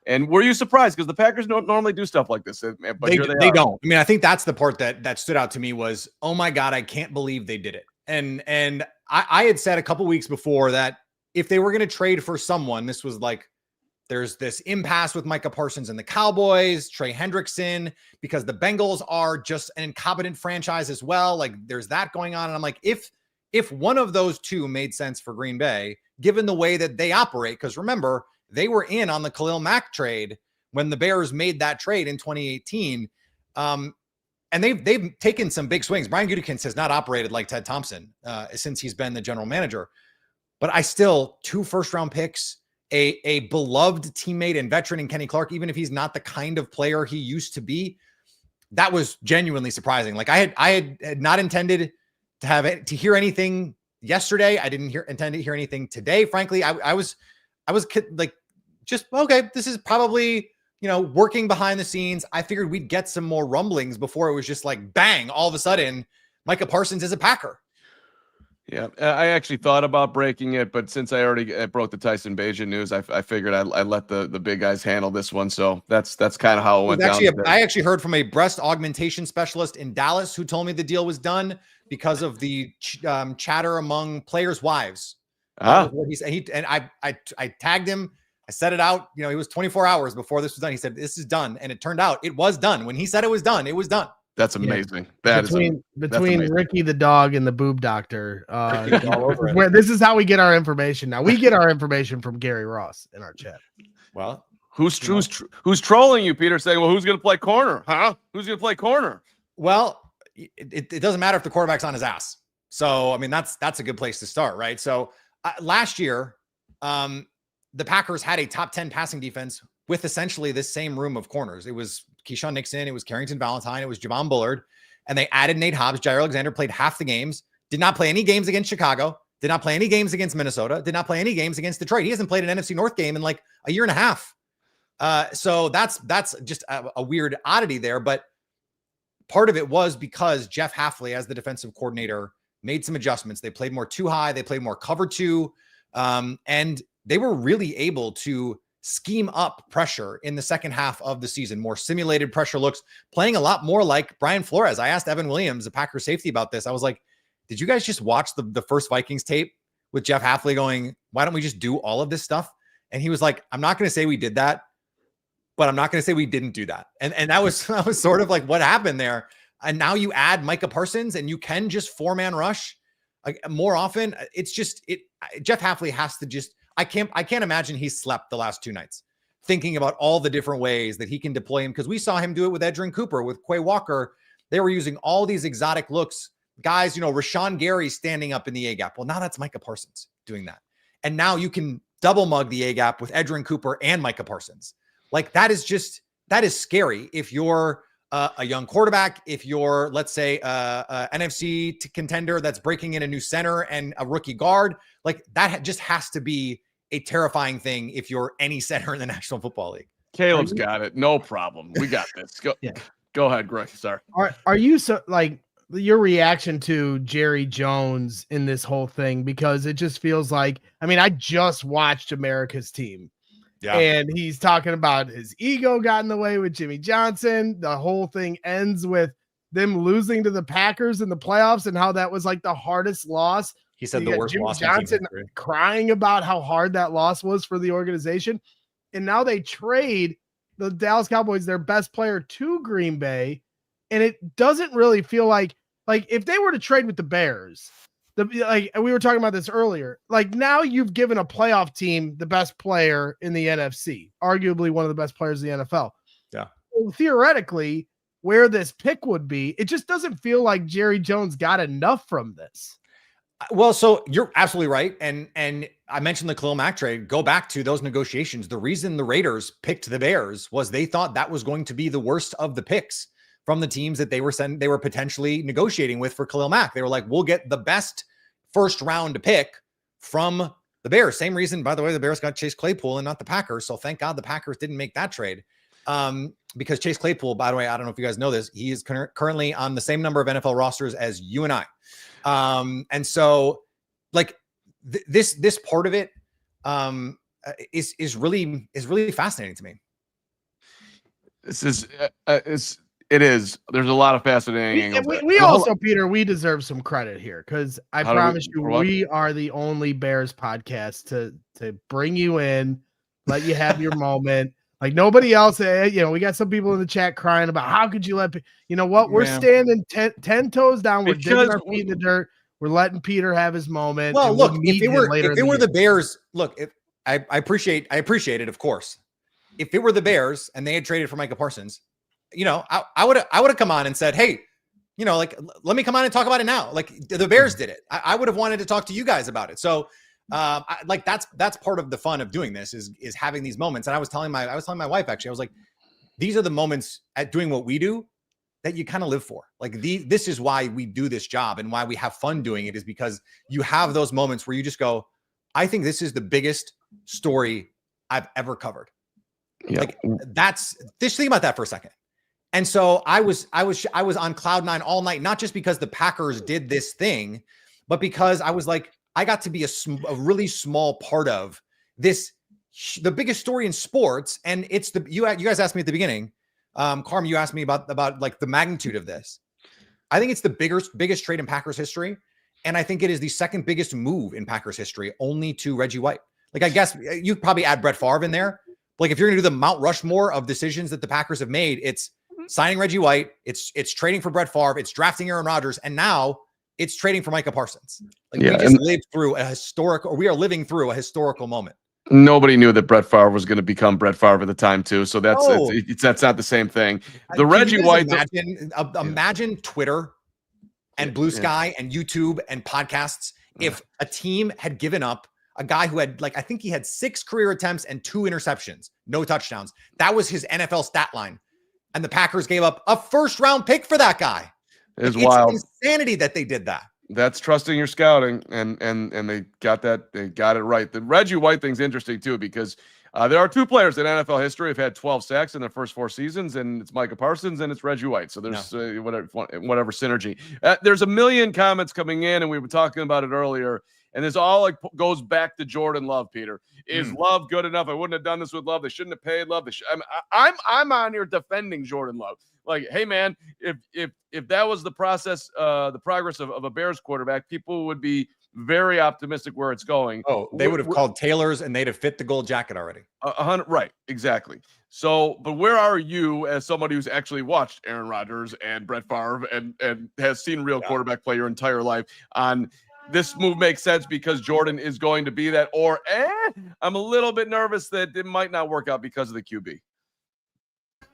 And were you surprised? Because the Packers don't normally do stuff like this, but they don't. I think that's the part that stood out to me was, oh my God, I can't believe they did it. And I had said a couple weeks before that if they were going to trade for someone, this was like, there's this impasse with Micah Parsons and the Cowboys, Trey Hendrickson, because the Bengals are just an incompetent franchise as well. Like there's that going on. And I'm like, if one of those two made sense for Green Bay, given the way that they operate, because remember, they were in on the Khalil Mack trade when the Bears made that trade in 2018. And they've taken some big swings. Brian Gutekunst has not operated like Ted Thompson since he's been the general manager. But I still, 2 first-round picks, a beloved teammate and veteran in Kenny Clark, even if he's not the kind of player he used to be, that was genuinely surprising. Like I had not intended to hear anything yesterday. I didn't intend to hear anything today. Frankly, I was like, just, okay, this is probably, working behind the scenes. I figured we'd get some more rumblings before it was just like, bang, all of a sudden, Micah Parsons is a Packer. Yeah, I actually thought about breaking it, but since I already broke the Tyson Bagent news, I figured I'd let the big guys handle this one. So that's kind of how it went down. I actually heard from a breast augmentation specialist in Dallas who told me the deal was done because of the chatter among players' wives. What he said, and I tagged him. I set it out. He was 24 hours before this was done. He said, this is done. And it turned out it was done. When he said it was done, it was done. That's amazing. Yeah. Between Ricky the dog and the boob doctor, this is how we get our information now. We get our information from Gary Ross in our chat. Well, who's trolling you, Peter? Saying, well, who's going to play corner? Huh? Who's going to play corner? Well, it doesn't matter if the quarterback's on his ass. So that's a good place to start, right? So last year, the Packers had a top 10 passing defense with essentially this same room of corners. It was Keyshawn Nixon, it was Carrington Valentine, it was Javon Bullard, and they added Nate Hobbs. Jair Alexander played half the games, did not play any games against Chicago, did not play any games against Minnesota, did not play any games against Detroit. He hasn't played an NFC North game in like a year and a half. So that's just a weird oddity there. But part of it was because Jeff Hafley, as the defensive coordinator, made some adjustments. They played more 2 high. They played more cover 2. And they were really able to scheme up pressure in the second half of the season, more simulated pressure looks, playing a lot more like Brian Flores. I asked Evan Williams, the Packers safety, about this. I was like, did you guys just watch the first Vikings tape with Jeff Hafley going, why don't we just do all of this stuff? And he was like, I'm not going to say we did that, but I'm not going to say we didn't do that. And that was sort of like what happened there. And now you add Micah Parsons and you can just 4-man rush more often. It's just, Jeff Hafley has to just, I can't imagine he slept the last 2 nights thinking about all the different ways that he can deploy him. Cause we saw him do it with Edgerrin Cooper, with Quay Walker. They were using all these exotic looks, guys, Rashawn Gary standing up in the A gap. Well, now that's Micah Parsons doing that. And now you can double mug the A gap with Edgerrin Cooper and Micah Parsons. Like that is scary. If you're a young quarterback, if you're, let's say, a NFC contender that's breaking in a new center and a rookie guard, like that just has to be a terrifying thing if you're any center in the National Football League. Caleb's got it. No problem. We got this. Go, Go ahead, Greg. Sorry. Are you so like your reaction to Jerry Jones in this whole thing? Because it just feels like, I mean, I just watched America's Team. Yeah. And he's talking about his ego got in the way with Jimmy Johnson. The whole thing ends with them losing to the Packers in the playoffs and how that was like the hardest loss. He said the worst Jimmy loss. Johnson crying about how hard that loss was for the organization. And now they trade the Dallas Cowboys, their best player, to Green Bay. And it doesn't really feel like if they were to trade with the Bears, like we were talking about this earlier, like now you've given a playoff team the best player in the NFC, arguably one of the best players in the NFL. Yeah. Well, theoretically, where this pick would be, it just doesn't feel like Jerry Jones got enough from this. Well, so you're absolutely right. And I mentioned the Khalil Mack trade. Go back to those negotiations. The reason the Raiders picked the Bears was they thought that was going to be the worst of the picks from the teams that they were potentially negotiating with for Khalil Mack. They were like, we'll get the best first round pick from the Bears. Same reason, by the way, the Bears got Chase Claypool and not the Packers. So thank God the Packers didn't make that trade. Because Chase Claypool, by the way, I don't know if you guys know this, he is currently on the same number of NFL rosters as you and I. And so like this part of it, is really fascinating to me. This is, it is. There's a lot of fascinating angles. We also, Peter, we deserve some credit here because I promise you, we are the only Bears podcast to bring you in, let you have your moment. Like nobody else, we got some people in the chat crying about how could you let, you know what? We're standing 10 toes down. We're digging our feet in the dirt. We're letting Peter have his moment. Well, look, if it were the Bears, look, I appreciate it, of course. If it were the Bears and they had traded for Micah Parsons, I would have come on and said, hey, like, let me come on and talk about it now. Like the Bears did it. I would have wanted to talk to you guys about it. So that's part of the fun of doing this is having these moments. And I was telling my wife, actually, I was like, these are the moments at doing what we do that you kind of live for. Like this is why we do this job and why we have fun doing it, is because you have those moments where you just go, I think this is the biggest story I've ever covered. Yeah. Like just think about that for a second. And so I was on cloud nine all night, not just because the Packers did this thing, but because I was like, I got to be a really small part of this, the biggest story in sports. And it's you guys asked me at the beginning, Carman, you asked me about like the magnitude of this. I think it's the biggest trade in Packers history. And I think it is the second biggest move in Packers history, only to Reggie White. Like, I guess you probably add Brett Favre in there. Like, if you're going to do the Mount Rushmore of decisions that the Packers have made, it's signing Reggie White, it's trading for Brett Favre, it's drafting Aaron Rodgers, and now it's trading for Micah Parsons. Like, we just lived through we are living through a historical moment. Nobody knew that Brett Favre was going to become Brett Favre at the time, too. So that's not the same thing. The Reggie White. Imagine Twitter and Blue Sky and YouTube and podcasts if a team had given up a guy who had, like, I think he had 6 career attempts and 2 interceptions, no touchdowns. That was his NFL stat line. And the Packers gave up a first-round pick for that guy. It's Like, wild. It's insanity that they did that. That's trusting your scouting, and they got that. They got it right. The Reggie White thing's interesting too, because there are two players in NFL history who've had 12 sacks in their first 4 seasons, and it's Micah Parsons and it's Reggie White. So there's whatever synergy. There's a million comments coming in, and we were talking about it earlier. And this all like goes back to Jordan Love, Peter. Is Love good enough? I wouldn't have done this with Love. They shouldn't have paid Love. I'm on here defending Jordan Love. Like, hey man, if that was the process, the progress of a Bears quarterback, people would be very optimistic where it's going. Oh, they would have called Taylor's and they'd have fit the gold jacket already. 100, right? Exactly. So, but where are you as somebody who's actually watched Aaron Rodgers and Brett Favre and has seen real quarterback play your entire life on? This move makes sense because Jordan is going to be that, or I'm a little bit nervous that it might not work out because of the QB.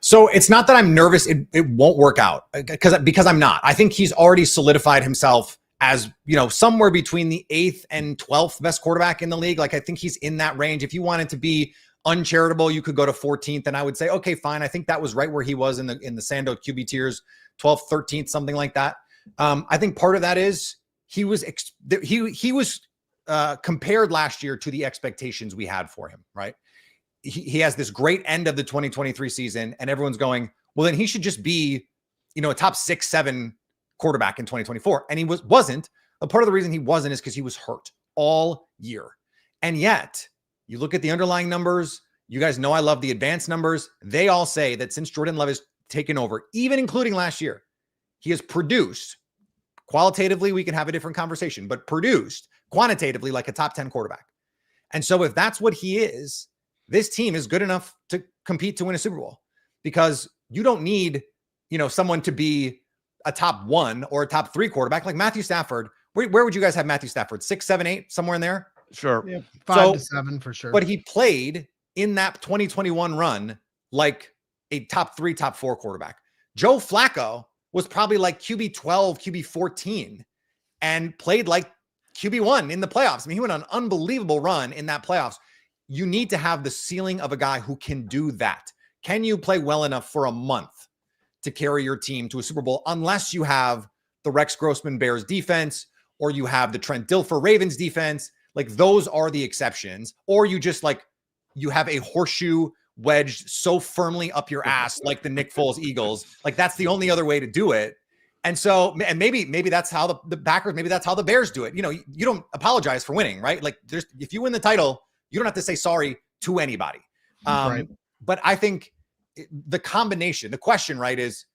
So it's not that I'm nervous it won't work out because I'm not. I think he's already solidified himself as, somewhere between the 8th and 12th best quarterback in the league. Like, I think he's in that range. If you wanted to be uncharitable, you could go to 14th, and I would say, okay, fine. I think that was right where he was in the Sando QB tiers, 12th, 13th, something like that. I think part of that is he was compared last year to the expectations we had for him, right? He has this great end of the 2023 season, and everyone's going, well, then he should just be, a top 6, 7 quarterback in 2024. And he wasn't. A part of the reason he wasn't is because he was hurt all year. And yet, you look at the underlying numbers. You guys know I love the advanced numbers. They all say that since Jordan Love has taken over, even including last year, he has produced. Qualitatively, we can have a different conversation, but produced quantitatively like a top 10 quarterback. And so if that's what he is, this team is good enough to compete to win a Super Bowl, because you don't need, someone to be a top 1 or a top 3 quarterback like Matthew Stafford. Where would you guys have Matthew Stafford? 6, 7, 8, somewhere in there? Sure. Yeah, 5 to 7 for sure. But he played in that 2021 run like a top 3, top 4 quarterback. Joe Flacco was probably like QB 12, QB 14, and played like QB 1 in the playoffs. I mean, he went on an unbelievable run in that playoffs. You need to have the ceiling of a guy who can do that. Can you play well enough for a month to carry your team to a Super Bowl, unless you have the Rex Grossman Bears defense, or you have the Trent Dilfer Ravens defense? Like, those are the exceptions. Or you just you have a horseshoe wedged so firmly up your ass like the Nick Foles Eagles. Like, that's the only other way to do it. And so, and maybe that's how the Packers, maybe that's how the Bears do it. You don't apologize for winning, right? Like, if you win the title, you don't have to say sorry to anybody. Right. But I think the combination, the question, right, is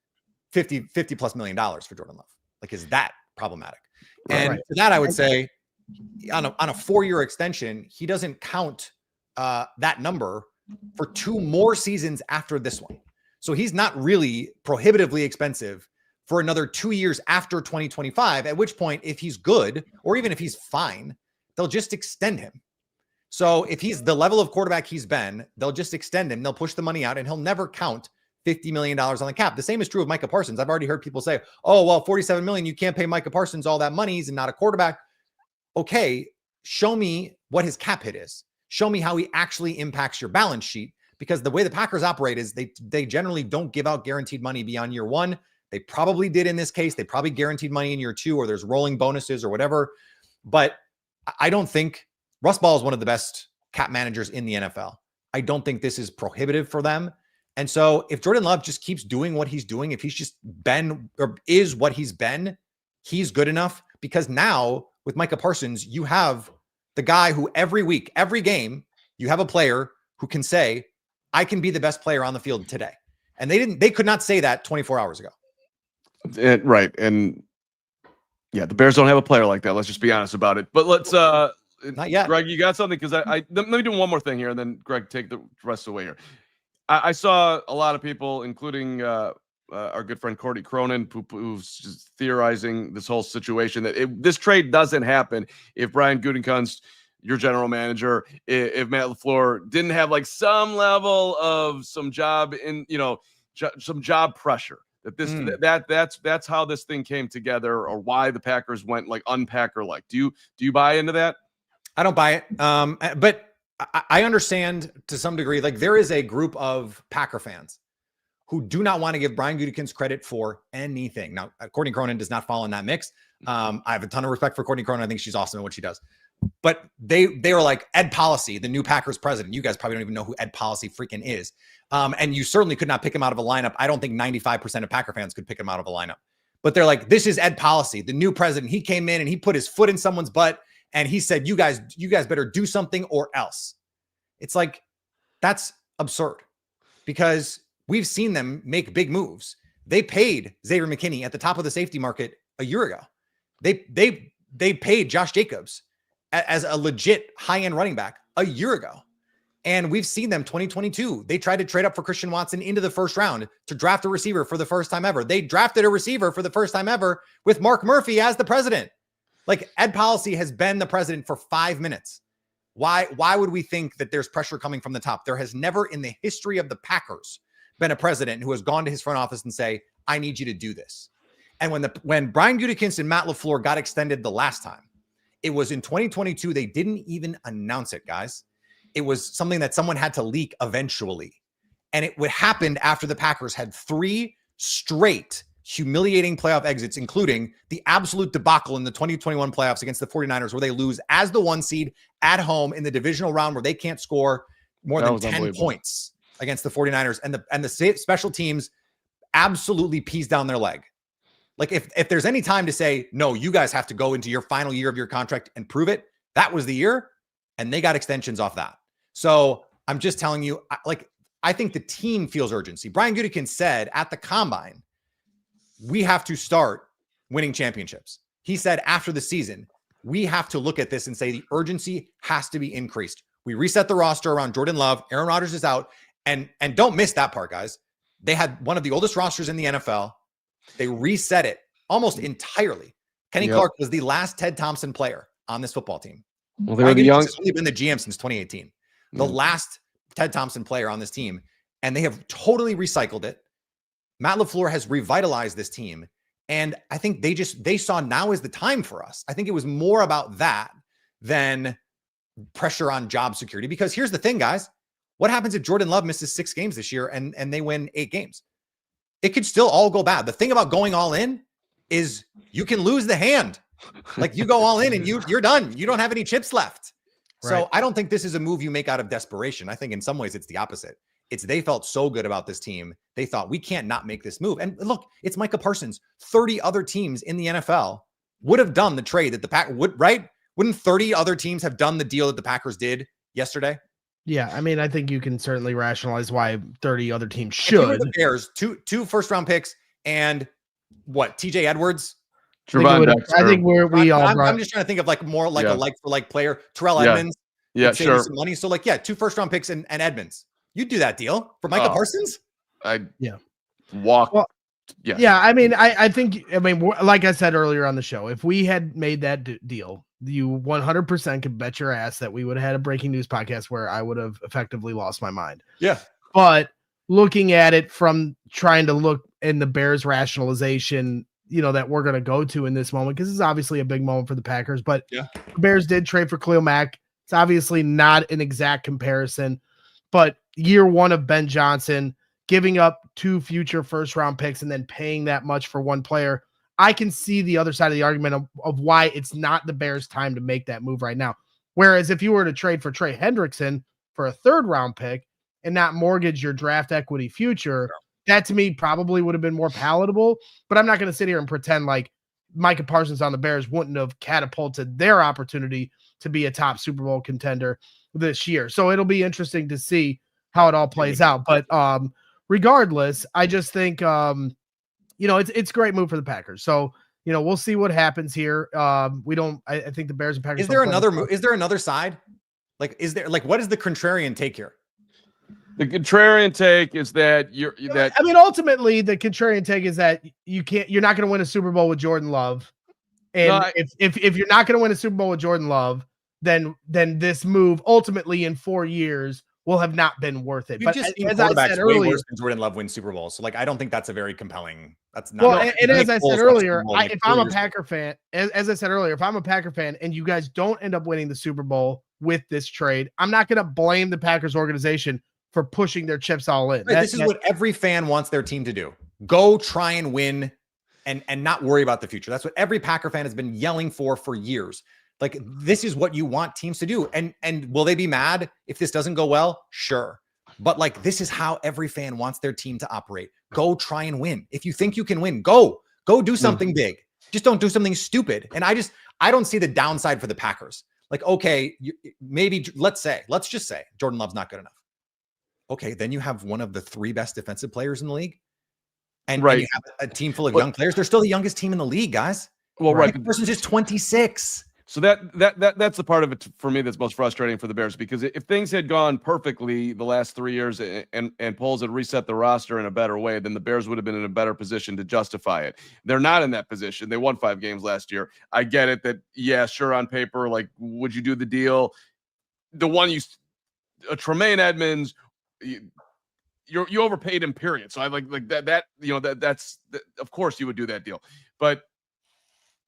$50 plus million for Jordan Love. Like, is that problematic? And to that, I would say on a 4-year extension, he doesn't count that number for 2 more seasons after this one. So he's not really prohibitively expensive for another 2 years after 2025, at which point, if he's good, or even if he's fine, they'll just extend him. So if he's the level of quarterback he's been, they'll just extend him. They'll push the money out, and he'll never count $50 million on the cap. The same is true of Micah Parsons. I've already heard people say, oh, well, $47 million, you can't pay Micah Parsons all that money. He's not a quarterback. Okay, show me what his cap hit is. Show me how he actually impacts your balance sheet, because the way the Packers operate is they generally don't give out guaranteed money beyond year 1. They probably did in this case. They probably guaranteed money in year 2, or there's rolling bonuses or whatever. But I don't think Russ Ball is one of the best cap managers in the NFL. I don't think this is prohibitive for them. And so if Jordan Love just keeps doing what he's doing, if he's just been or is what he's been, he's good enough, because now with Micah Parsons, you have the guy who every week, every game, you have a player who can say, I can be the best player on the field today. And they could not say that 24 hours ago. Right. And yeah, the Bears don't have a player like that. Let's just be honest about it. But let's, not yet. Greg, you got something? Because let me do one more thing here, and then Greg, take the rest away here. I saw a lot of people, including our good friend Cordy Cronin, who's just theorizing this whole situation, that this trade doesn't happen if Brian Gutekunst, your general manager, if Matt LaFleur didn't have like some level of some job in, some job pressure. That's how this thing came together, or why the Packers went like unpacker like. Do you buy into that? I don't buy it. But I understand to some degree, like, there is a group of Packer fans who do not want to give Brian Gutekunst credit for anything. Now, Courtney Cronin does not fall in that mix. I have a ton of respect for Courtney Cronin. I think she's awesome at what she does. But they were like, Ed Policy, the new Packers president. You guys probably don't even know who Ed Policy freaking is. And you certainly could not pick him out of a lineup. I don't think 95% of Packer fans could pick him out of a lineup. But they're like, this is Ed Policy, the new president. He came in and he put his foot in someone's butt and he said, you guys better do something or else. It's like, that's absurd because we've seen them make big moves. They paid Xavier McKinney at the top of the safety market a year ago. They paid Josh Jacobs as a legit high-end running back a year ago. And we've seen them 2022. They tried to trade up for Christian Watson into the first round to draft a receiver for the first time ever. They drafted a receiver for the first time ever with Mark Murphy as the president. Like Ed Policy has been the president for 5 minutes. Why would we think that there's pressure coming from the top? There has never in the history of the Packers been a president who has gone to his front office and say, I need you to do this. And when Brian Gutekunst and Matt LaFleur got extended the last time, it was in 2022. They didn't even announce it, guys. It was something that someone had to leak eventually. And it would happen after the Packers had 3 straight humiliating playoff exits, including the absolute debacle in the 2021 playoffs against the 49ers, where they lose as the 1 seed at home in the divisional round where they can't score more than 10 points against the 49ers. And the special teams absolutely pees down their leg. Like if there's any time to say, no, you guys have to go into your final year of your contract and prove it, that was the year. And they got extensions off that. So I'm just telling you, I think the team feels urgency. Brian Gutekunst said at the combine, we have to start winning championships. He said after the season, we have to look at this and say the urgency has to be increased. We reset the roster around Jordan Love. Aaron Rodgers is out. And don't miss that part, guys. They had one of the oldest rosters in the NFL. They reset it almost entirely. Kenny Clark was the last Ted Thompson player on this football team. Well, they were the young. He's only been the GM since 2018. The last Ted Thompson player on this team, and they have totally recycled it. Matt LaFleur has revitalized this team, and I think they saw now is the time for us. I think it was more about that than pressure on job security. Because here's the thing, guys: what happens if Jordan Love misses 6 games this year and they win 8 games? It could still all go bad. The thing about going all in is you can lose the hand. Like you go all in and you're done. You don't have any chips left. So I don't think this is a move you make out of desperation. I think in some ways it's the opposite. They felt so good about this team. They thought we can't not make this move. And look, it's Micah Parsons. 30 other teams in the NFL would have done the trade that the Packers would, right? Wouldn't 30 other teams have done the deal that the Packers did yesterday? Yeah, I mean, I think you can certainly rationalize why 30 other teams should. The Bears, two first-round picks, and what? TJ Edwards. I think I'm just trying to think of like more like a like-for-like player. Terrell Edmonds. Yeah, sure. Some money. So like, 2 first-round picks and Edmonds. You'd do that deal for Micah Parsons? Walk. Well, yeah. I mean, I think, like I said earlier on the show, if we had made that deal, you 100% could bet your ass that we would have had a breaking news podcast where I would have effectively lost my mind. Yeah. But looking at it from trying to look in the Bears rationalization, that we're going to go to in this moment, because this is obviously a big moment for the Packers, but the Bears did trade for Khalil Mack. It's obviously not an exact comparison, but year 1 of Ben Johnson, giving up 2 future first-round picks and then paying that much for 1 player, I can see the other side of the argument of why it's not the Bears' time to make that move right now. Whereas if you were to trade for Trey Hendrickson for a 3rd-round pick and not mortgage your draft equity future, that to me probably would have been more palatable. But I'm not going to sit here and pretend like Micah Parsons on the Bears wouldn't have catapulted their opportunity to be a top Super Bowl contender this year. So it'll be interesting to see how it all plays out. But regardless, I just think, it's a great move for the Packers. So, we'll see what happens here. I think the Bears and Packers. Is there another move? Is there another side? What is the contrarian take here? The contrarian take is that ultimately the contrarian take is that you're not going to win a Super Bowl with Jordan Love. And if you're not going to win a Super Bowl with Jordan Love, then this move ultimately in 4 years will have not been worth it. You've just seen quarterbacks way worse than Jordan Love win Super Bowls. So I don't think that's a very compelling. That's not. Well, and as I said earlier, if I'm a Packer fan, as I said earlier, if I'm a Packer fan and you guys don't end up winning the Super Bowl with this trade, I'm not going to blame the Packers organization for pushing their chips all in. Right, this is what every fan wants their team to do. Go try and win and not worry about the future. That's what every Packer fan has been yelling for years. Like, this is what you want teams to do. And will they be mad if this doesn't go well? Sure. But like, this is how every fan wants their team to operate. Go try and win. If you think you can win, go do something big. Just don't do something stupid. And I don't see the downside for the Packers. Like, okay, maybe let's just say Jordan Love's not good enough. Okay, then you have one of the 3 best defensive players in the league. And you have a team full of young players. They're still the youngest team in the league, guys. Well, right. The person's just 26. So that's the part of it for me that's most frustrating for the Bears, because if things had gone perfectly the last 3 years and Poles had reset the roster in a better way, then the Bears would have been in a better position to justify it. They're not in that position. They won 5 games last year. I get it that, yeah, sure, on paper, like, would you do the deal? The one Tremaine Edmonds, you overpaid him, period. So I like that that's of course you would do that deal. But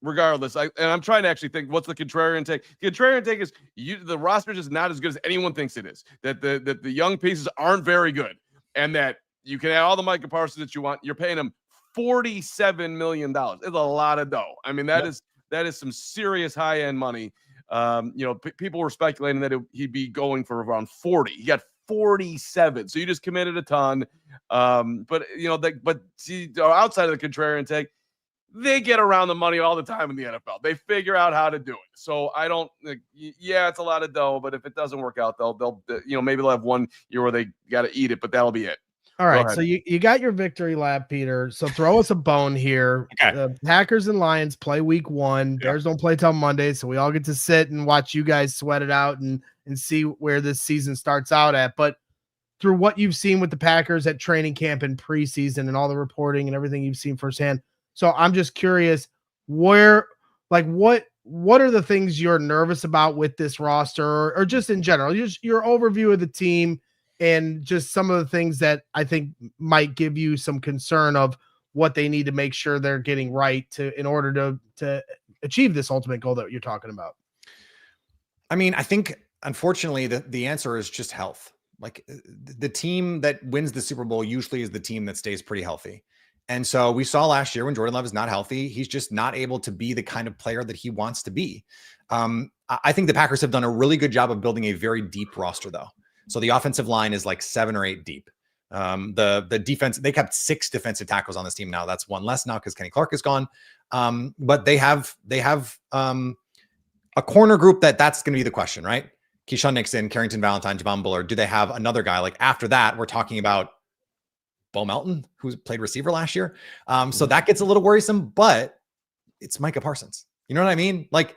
regardless, I'm trying to actually think, what's the contrarian take? The contrarian take is the roster is not as good as anyone thinks it is. That the young pieces aren't very good, and that you can add all the Micah Parsons that you want. You're paying them $47 million. It's a lot of dough. I mean, that is some serious high end money. People were speculating that he'd be going for around 40. He got 47, so you just committed a ton. But see, outside of the contrarian take, they get around the money all the time in the NFL. They figure out how to do it. So I don't, it's a lot of dough, but if it doesn't work out, they'll maybe they'll have 1 year where they got to eat it, but that'll be it. All right. So you got your victory lap, Peter. So throw us a bone here. Okay. The Packers and Lions play week 1. Bears don't play till Monday. So we all get to sit and watch you guys sweat it out and see where this season starts out at. But through what you've seen with the Packers at training camp and preseason and all the reporting and everything you've seen firsthand, so I'm just curious, what are the things you're nervous about with this roster, or just in general, just your overview of the team and just some of the things that I think might give you some concern of what they need to make sure they're getting right in order to achieve this ultimate goal that you're talking about? I mean, I think unfortunately the answer is just health. Like, the team that wins the Super Bowl usually is the team that stays pretty healthy. And so we saw last year when Jordan Love is not healthy, he's just not able to be the kind of player that he wants to be. I think the Packers have done a really good job of building a very deep roster, though. So the offensive line is like 7 or 8 deep. The defense, they kept 6 defensive tackles on this team now. That's 1 less now because Kenny Clark is gone. But they have a corner group that's going to be the question, right? Keyshawn Nixon, Carrington Valentine, Javon Bullard. Do they have another guy? Like, after that, we're talking about Bo Melton, who played receiver last year. So that gets a little worrisome, but it's Micah Parsons. You know what I mean? Like,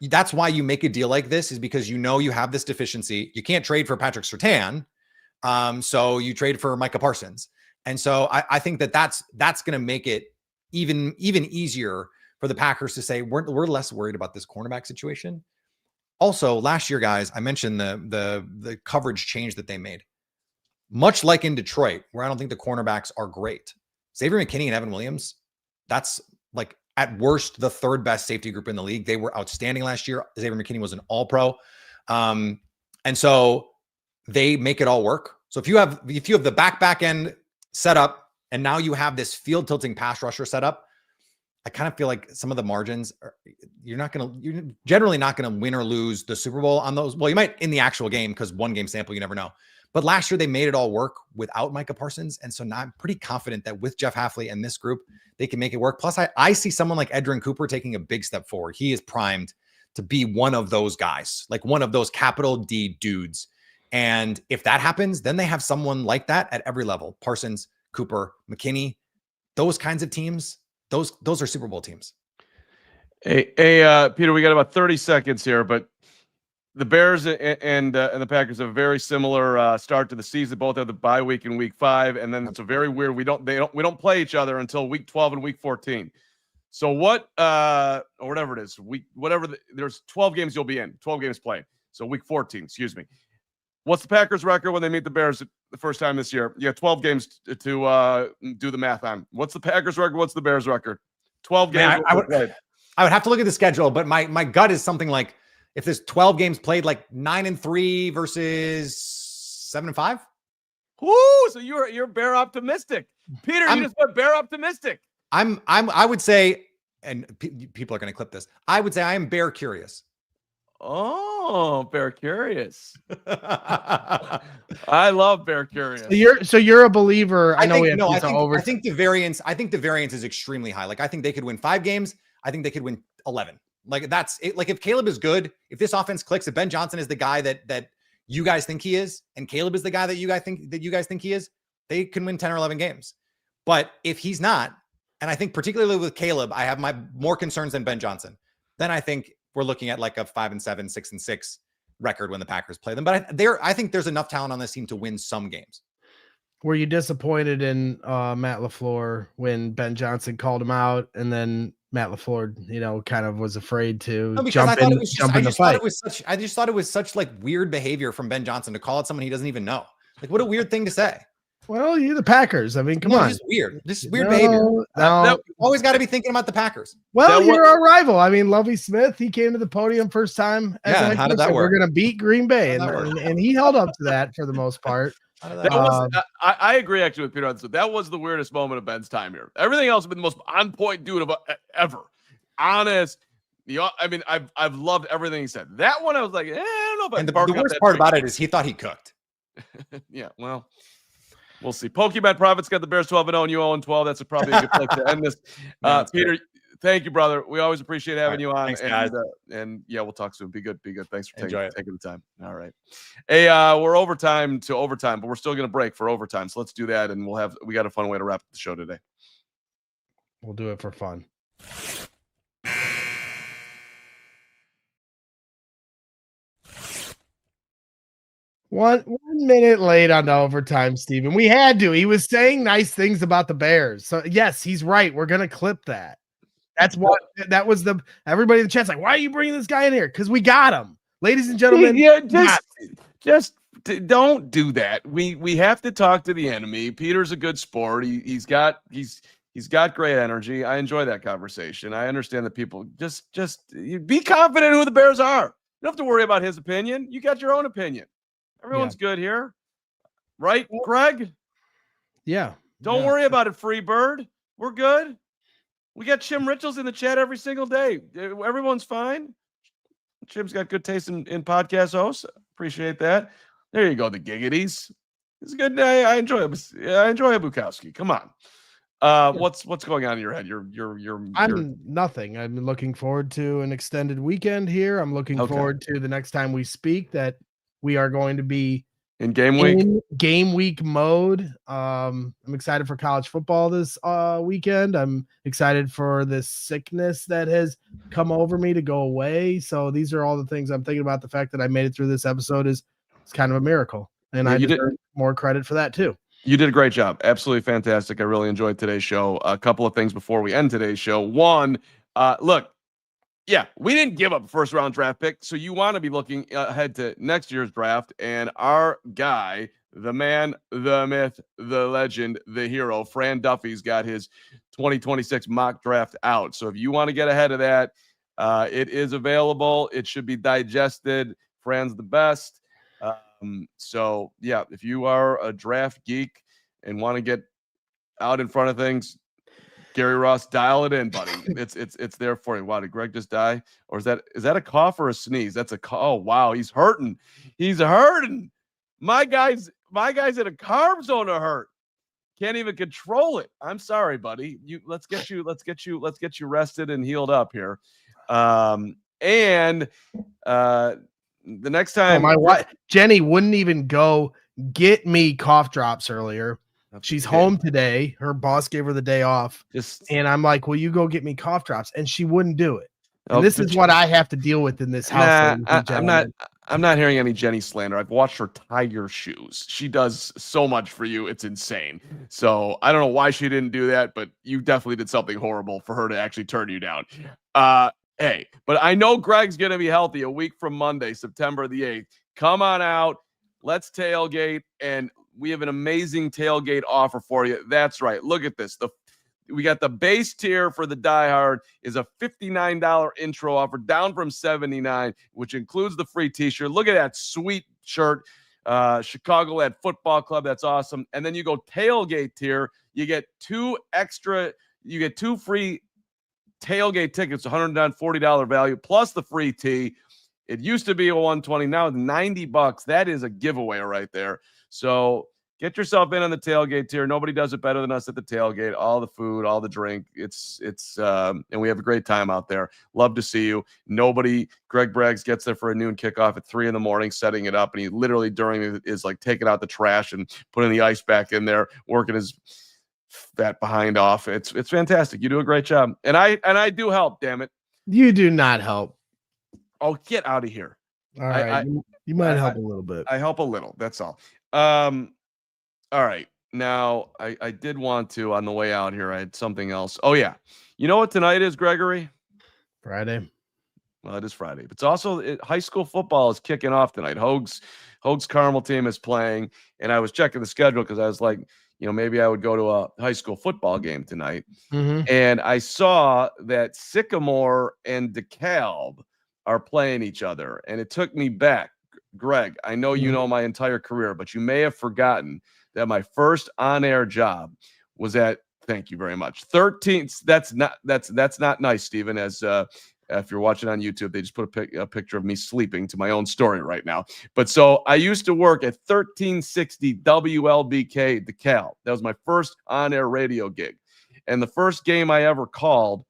that's why you make a deal like this, is because you have this deficiency. You can't trade for Patrick Surtain. So you trade for Micah Parsons. And so I think that's going to make it even easier for the Packers to say, we're less worried about this cornerback situation. Also, last year, guys, I mentioned the coverage change that they made. Much like in Detroit, where I don't think the cornerbacks are great. Xavier McKinney and Evan Williams, that's like at worst the 3rd best safety group in the league. They were outstanding last year. Xavier McKinney was an all-pro. And so they make it all work. So if you have the back end set up, and now you have this field tilting pass rusher set up, I kind of feel like some of the margins you're generally not going to win or lose the Super Bowl on those. Well, you might in the actual game, because 1 game sample, you never know. But last year they made it all work without Micah Parsons. And so now I'm pretty confident that with Jeff Hafley and this group, they can make it work. Plus I see someone like Edrin Cooper taking a big step forward. He is primed to be one of those guys, like one of those capital D dudes. And if that happens, then they have someone like that at every level. Parsons, Cooper, McKinney, those kinds of teams, those are Super Bowl teams. Hey, Peter, we got about 30 seconds here, but the Bears and the Packers have a very similar start to the season. Both have the bye week in week 5, and then it's a very weird. We don't play each other until week 12 and week 14. So what or whatever it is, there's 12 games you'll be in, 12 games played. So week 14, excuse me. What's the Packers record when they meet the Bears the first time this year? Yeah, 12 games to do the math on. What's the Packers record? What's the Bears record? 12 games. I would have to look at the schedule, but my gut is something like, if there's 12 games played, like 9-3 versus 7-5. Whoo! So you're Bear optimistic, Peter. You just went Bear optimistic. I would say, and people are going to clip this. I would say I am Bear curious. Oh, Bear curious. I love Bear curious. So you're a believer. I think the variance is extremely high. Like I think they could win 5 games. I think they could win 11. Like that's it. Like if Caleb is good, if this offense clicks, if Ben Johnson is the guy that you guys think he is, and Caleb is the guy that you guys think he is, they can win 10 or 11 games. But if he's not, and I think particularly with Caleb, I have my more concerns than Ben Johnson, then I think we're looking at like a 5-7, 6-6 record when the Packers play them. But I think there's enough talent on this team to win some games. Were you disappointed in Matt LaFleur when Ben Johnson called him out, and then Matt LaFleur, kind of was afraid to jump in the fight? I just thought it was such like weird behavior from Ben Johnson to call out someone he doesn't even know. Like, what a weird thing to say. You're the Packers. I mean, come on. Just weird. This is weird behavior. No. Always got to be thinking about the Packers. Well, you're our rival. I mean, Lovie Smith, he came to the podium first time. How did that work? We're going to beat Green Bay. And he held up to that for the most part. I agree actually with Peter on this. That was the weirdest moment of Ben's time here. Everything else has been the most on point dude ever. Honest. I mean, I've loved everything he said. That one I was like, I don't know. And the worst part about it is he thought he cooked. Yeah, well, we'll see. Pokemon Profits got the Bears 12-0 and you 0-12. That's probably a good place to end this. Peter, thank you, brother. We always appreciate having you on. Thanks, guys. And we'll talk soon. Be good. Thanks for taking the time. All right. Hey, we're overtime, but we're still going to break for overtime. So let's do that. And we got a fun way to wrap up the show today. We'll do it for fun. One minute late on the overtime, Steven. We had to. He was saying nice things about the Bears. So yes, he's right. We're gonna clip that. That was everybody in the chat's like, why are you bringing this guy in here? Because we got him, ladies and gentlemen. Yeah, just don't do that. We have to talk to the enemy. Peter's a good sport. He's got great energy. I enjoy that conversation. I understand that people just be confident who the Bears are. You don't have to worry about his opinion. You got your own opinion. Everyone's good here. Right, Greg? Yeah. Don't worry about it, Free Bird. We're good. We got Chim Richards in the chat every single day. Everyone's fine. Chim's got good taste in podcast hosts. Appreciate that. There you go, the Giggities. It's a good day. I enjoy it. I enjoy Bukowski. Come on. What's going on in your head? I'm nothing. I'm looking forward to an extended weekend here. I'm looking forward to the next time we speak that we are going to be in game week mode. I'm excited for college football this weekend. I'm excited for this sickness that has come over me to go away. So these are all the things I'm thinking about. The fact that I made it through this episode it's kind of a miracle. And I deserve more credit for that too. You did a great job. Absolutely fantastic. I really enjoyed today's show. A couple of things before we end today's show. One, look, yeah, we didn't give up a first-round draft pick, so you want to be looking ahead to next year's draft. And our guy, the man, the myth, the legend, the hero, Fran Duffy's got his 2026 mock draft out. So if you want to get ahead of that, it is available. It should be digested. Fran's the best. So, yeah, if you are a draft geek and want to get out in front of things, Gary Ross, dial it in, buddy. It's there for you. Wow, did Greg just die? Or is that a cough or a sneeze? That's a cough. Oh, wow, he's hurting. He's hurting. My guy's in a carb zone to hurt. Can't even control it. I'm sorry, buddy. Let's get you rested and healed up here. And the next time my wife Jenny wouldn't even go get me cough drops earlier. She's home today. Her boss gave her the day off. And I'm like, will you go get me cough drops? And she wouldn't do it. And this is what I have to deal with in this house. I'm not hearing any Jenny slander. I've watched her tie your shoes. She does so much for you. It's insane. So I don't know why she didn't do that, but you definitely did something horrible for her to actually turn you down. Hey, but I know Greg's going to be healthy a week from Monday, September the 8th. Come on out. Let's tailgate. And we have an amazing tailgate offer for you. That's right. Look at this. We got the base tier for the diehard is a $59 intro offer, down from $79, which includes the free t-shirt. Look at that sweet shirt. Chicagoland Football Club, that's awesome. And then you go tailgate tier, you get two free tailgate tickets, $140 value, plus the free tee. It used to be a $120, now it's $90. That is a giveaway right there. So get yourself in on the tailgate tier. Nobody does it better than us at the tailgate. All the food, all the drink. And we have a great time out there. Love to see you. Greg Braggs gets there for a noon kickoff at 3 a.m, setting it up. And he literally during it is like taking out the trash and putting the ice back in there, working his fat behind off. It's fantastic. You do a great job. And I do help, damn it. You do not help. Oh, get out of here. All right. You might help a little bit. I help a little. That's all. All right. Now, I did want to, on the way out here, I had something else. Oh, yeah. You know what tonight is, Gregory? Friday. Well, it is Friday. It's also high school football is kicking off tonight. Hoag's Carmel team is playing, and I was checking the schedule because I was like, maybe I would go to a high school football game tonight. Mm-hmm. And I saw that Sycamore and DeKalb are playing each other. And it took me back. Greg, I know you know my entire career, but you may have forgotten that my first on-air job was at, thank you very much, 13th. That's not nice, Stephen, as if you're watching on YouTube, they just put a picture of me sleeping to my own story right now. But so I used to work at 1360 WLBK DeKalb. That was my first on-air radio gig. And the first game I ever called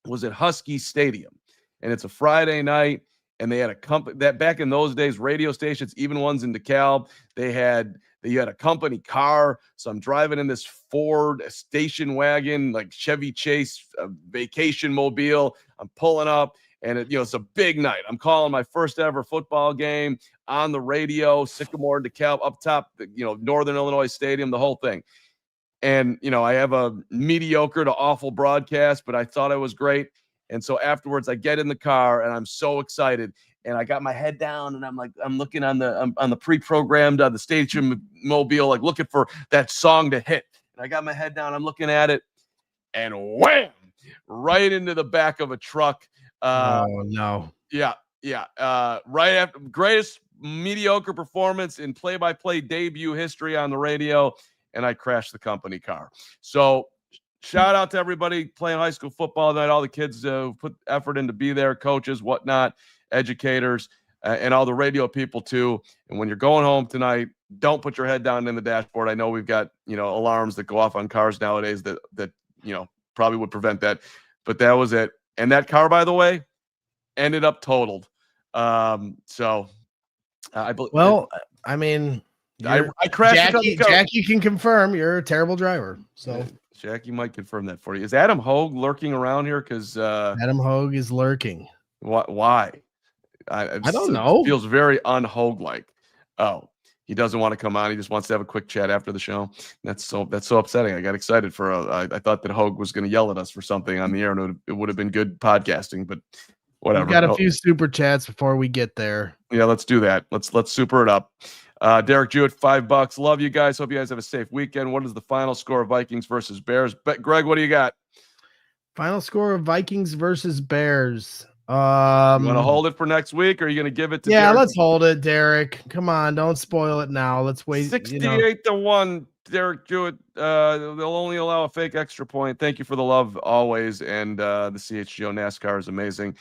was at Husky Stadium. And it's a Friday night. And they had a company that back in those days, radio stations, even ones in DeKalb, you had a company car. So I'm driving in this Ford station wagon, like Chevy Chase, a vacation mobile. I'm pulling up and it's a big night. I'm calling my first ever football game on the radio, Sycamore and DeKalb up top, Northern Illinois Stadium, the whole thing. And, I have a mediocre to awful broadcast, but I thought I was great. And so afterwards I get in the car and I'm so excited and I got my head down and I'm looking on the pre-programmed the station mobile, like looking for that song to hit. And I got my head down, I'm looking at it and wham, right into the back of a truck. Oh no. Yeah. Right after greatest mediocre performance in play-by-play debut history on the radio. And I crashed the company car. So shout out to everybody playing high school football tonight, all the kids who put effort in to be there, coaches, whatnot, educators, and all the radio people too. And when you're going home tonight, don't put your head down in the dashboard. I know we've got, alarms that go off on cars nowadays that probably would prevent that. But that was it. And that car, by the way, ended up totaled. So I believe. Well, I mean, I crashed. Jackie can confirm you're a terrible driver. So Jackie might confirm that for you. Is Adam Hogue lurking around here? Because Adam Hogue is lurking. Why? I don't know. It feels very un-Hogue-like. Oh, he doesn't want to come on. He just wants to have a quick chat after the show. That's so upsetting. I got excited for. I thought that Hogue was going to yell at us for something on the air, and it would have been good podcasting. But whatever. We've got a few super chats before we get there. Yeah, let's do that. Let's super it up. Derek Jewett, $5. Love you guys. Hope you guys have a safe weekend. What is the final score of Vikings versus Bears? Greg, what do you got? Final score of Vikings versus Bears. You want to hold it for next week, or are you going to give it to Derek? Let's hold it, Derek. Come on, don't spoil it now. Let's wait. 68-1, Derek Jewett. They'll only allow a fake extra point. Thank you for the love always, and the CHGO NASCAR is amazing.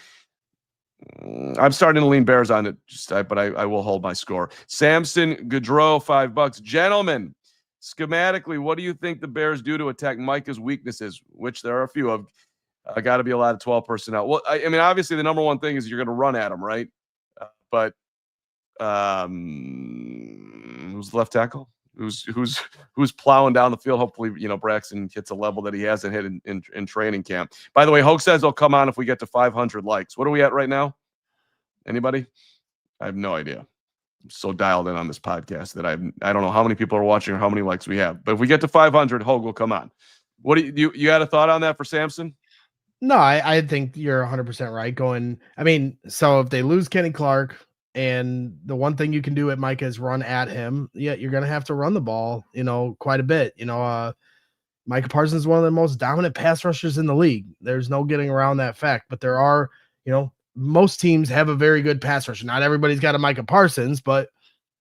I'm starting to lean Bears on it, but I will hold my score. Samson Gaudreau, $5. Gentlemen, schematically, what do you think the Bears do to attack Micah's weaknesses, which there are a few of? Got to be a lot of 12 personnel. Well, I mean, obviously the number one thing is you're going to run at him, right? But who's the left tackle? Who's plowing down the field? Hopefully, Braxton hits a level that he hasn't hit in training camp. By the way, Hogue says they'll come on if we get to 500 likes. What are we at right now? Anybody? I have no idea. I'm so dialed in on this podcast that I don't know how many people are watching or how many likes we have. But if we get to 500, Hogue will come on. What do you got a thought on that for Samson? No, I think you're 100% right. So if they lose Kenny Clark, and the one thing you can do at Micah is run at him. Yeah, you're going to have to run the ball, quite a bit. Micah Parsons is one of the most dominant pass rushers in the league. There's no getting around that fact. But there are, most teams have a very good pass rusher. Not everybody's got a Micah Parsons, but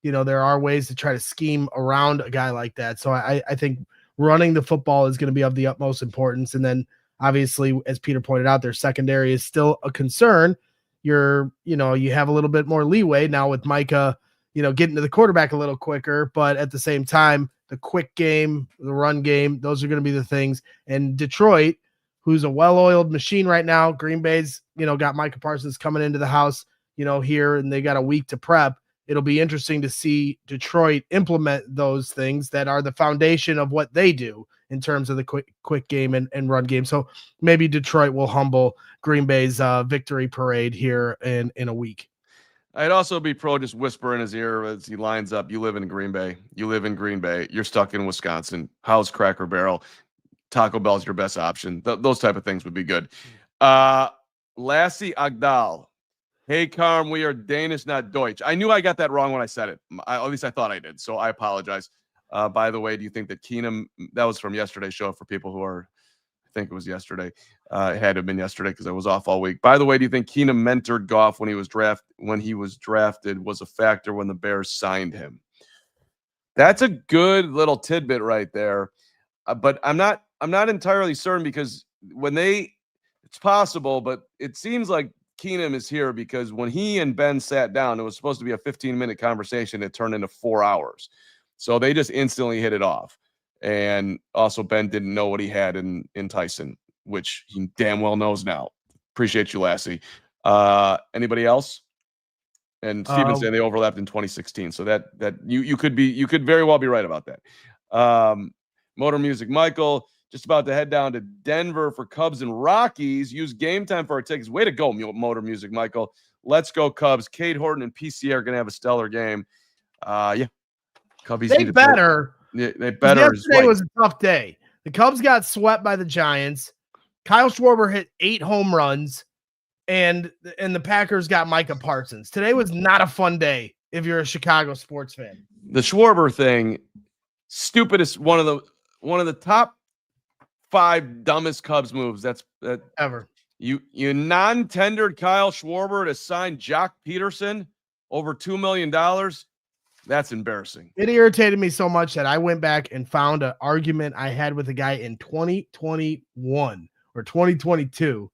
there are ways to try to scheme around a guy like that. So I think running the football is going to be of the utmost importance. And then obviously, as Peter pointed out, their secondary is still a concern. You have a little bit more leeway now with Micah, getting to the quarterback a little quicker, but at the same time, the quick game, the run game, those are going to be the things. And Detroit, who's a well-oiled machine right now, Green Bay's, got Micah Parsons coming into the house, here, and they got a week to prep. It'll be interesting to see Detroit implement those things that are the foundation of what they do in terms of the quick game and run game. So maybe Detroit will humble Green Bay's victory parade here in a week. I'd also be pro just whisper in his ear as he lines up. You live in Green Bay. You live in Green Bay. You're stuck in Wisconsin. How's Cracker Barrel? Taco Bell's your best option. Those type of things would be good. Lassie Agdal. Hey, Carm, we are Danish, not Deutsch. I knew I got that wrong when I said it. At least I thought I did, so I apologize. By the way, do you think that Keenum, that was from yesterday's show for people who are, I think it was yesterday. It had to have been yesterday because I was off all week. By the way, do you think Keenum mentored Goff when he was drafted was a factor when the Bears signed him? That's a good little tidbit right there. But I'm not entirely certain because it's possible, but it seems like Keenum is here because when he and Ben sat down, it was supposed to be a 15-minute conversation. It turned into 4 hours. So they just instantly hit it off. And also Ben didn't know what he had in Tyson, which he damn well knows now. Appreciate you, Lassie. Anybody else? And Steven said they overlapped in 2016. So that you could very well be right about that. Motor Music Michael, just about to head down to Denver for Cubs and Rockies. Use Game Time for our tickets. Way to go, Motor Music Michael. Let's go Cubs. Cade Horton and PC are going to have a stellar game. Yeah. Cubbies they better. They better. Yesterday was a tough day. The Cubs got swept by the Giants. Kyle Schwarber hit 8 home runs, and the Packers got Micah Parsons. Today was not a fun day if you're a Chicago sports fan. The Schwarber thing, stupidest, one of the top 5 dumbest Cubs moves that ever. You non-tendered Kyle Schwarber to sign Jock Peterson over $2 million. That's embarrassing. It irritated me so much that I went back and found an argument I had with a guy in 2021 or 2022.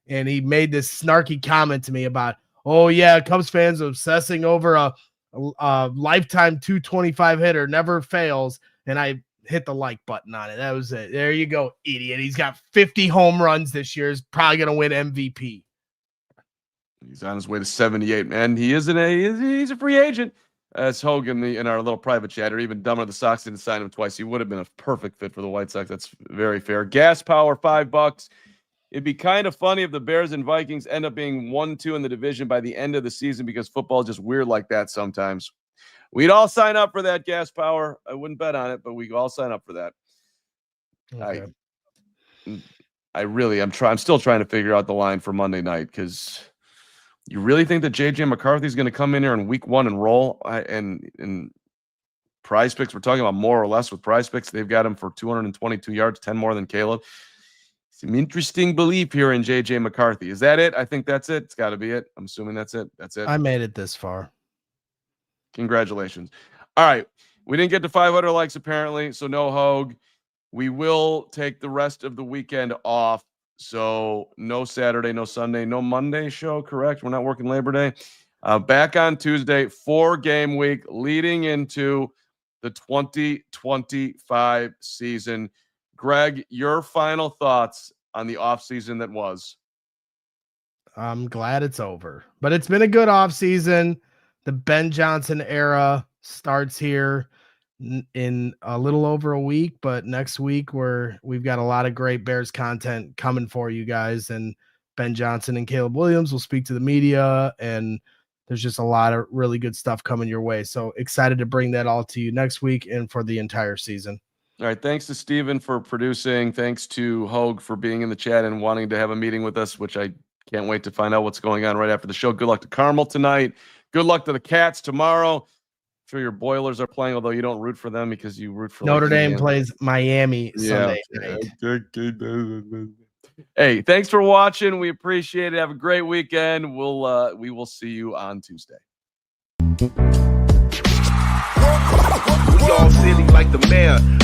And he made this snarky comment to me about, oh yeah, Cubs fans obsessing over a lifetime 225 hitter never fails. And I hit the like button on it. That was it. There you go, idiot. He's got 50 home runs this year. He's probably going to win MVP. He's on his way to 78, man. He's a free agent. As Hogan in our little private chat, or even dumber, the Sox didn't sign him twice. He would have been a perfect fit for the White Sox. That's very fair. Gas Power, $5. It'd be kind of funny if the Bears and Vikings end up being 1-2 in the division by the end of the season because football is just weird like that sometimes. We'd all sign up for that, Gas Power. I wouldn't bet on it, but we all sign up for that. Okay. I'm still trying to figure out the line for Monday night because you really think that J.J. McCarthy is going to come in here in week 1 and roll? And Prize Picks, we're talking about more or less with Prize Picks. They've got him for 222 yards, 10 more than Caleb. Some interesting belief here in J.J. McCarthy. Is that it? I think that's it. It's got to be it. I'm assuming that's it. That's it. I made it this far. Congratulations. All right. We didn't get to 500 likes apparently, so no Hogue. We will take the rest of the weekend off. So no Saturday, no Sunday, no Monday show, correct? We're not working Labor Day. Back on Tuesday, 4-game week leading into the 2025 season. Greg, your final thoughts on the offseason that was? I'm glad it's over, but it's been a good offseason. The Ben Johnson era starts here in a little over a week, but next week we've got a lot of great Bears content coming for you guys, and Ben Johnson and Caleb Williams will speak to the media, and there's just a lot of really good stuff coming your way. So excited to bring that all to you next week and for the entire season. All right. Thanks to Steven for producing. Thanks to Hogue for being in the chat and wanting to have a meeting with us, which I can't wait to find out what's going on right after the show. Good luck to Carmel tonight. Good luck to the Cats tomorrow. Sure your Boilers are playing, although you don't root for them because you root for Notre Dame plays Miami Sunday night. Hey, thanks for watching. We appreciate it. Have a great weekend. We will see you on Tuesday. We all silly like the mayor.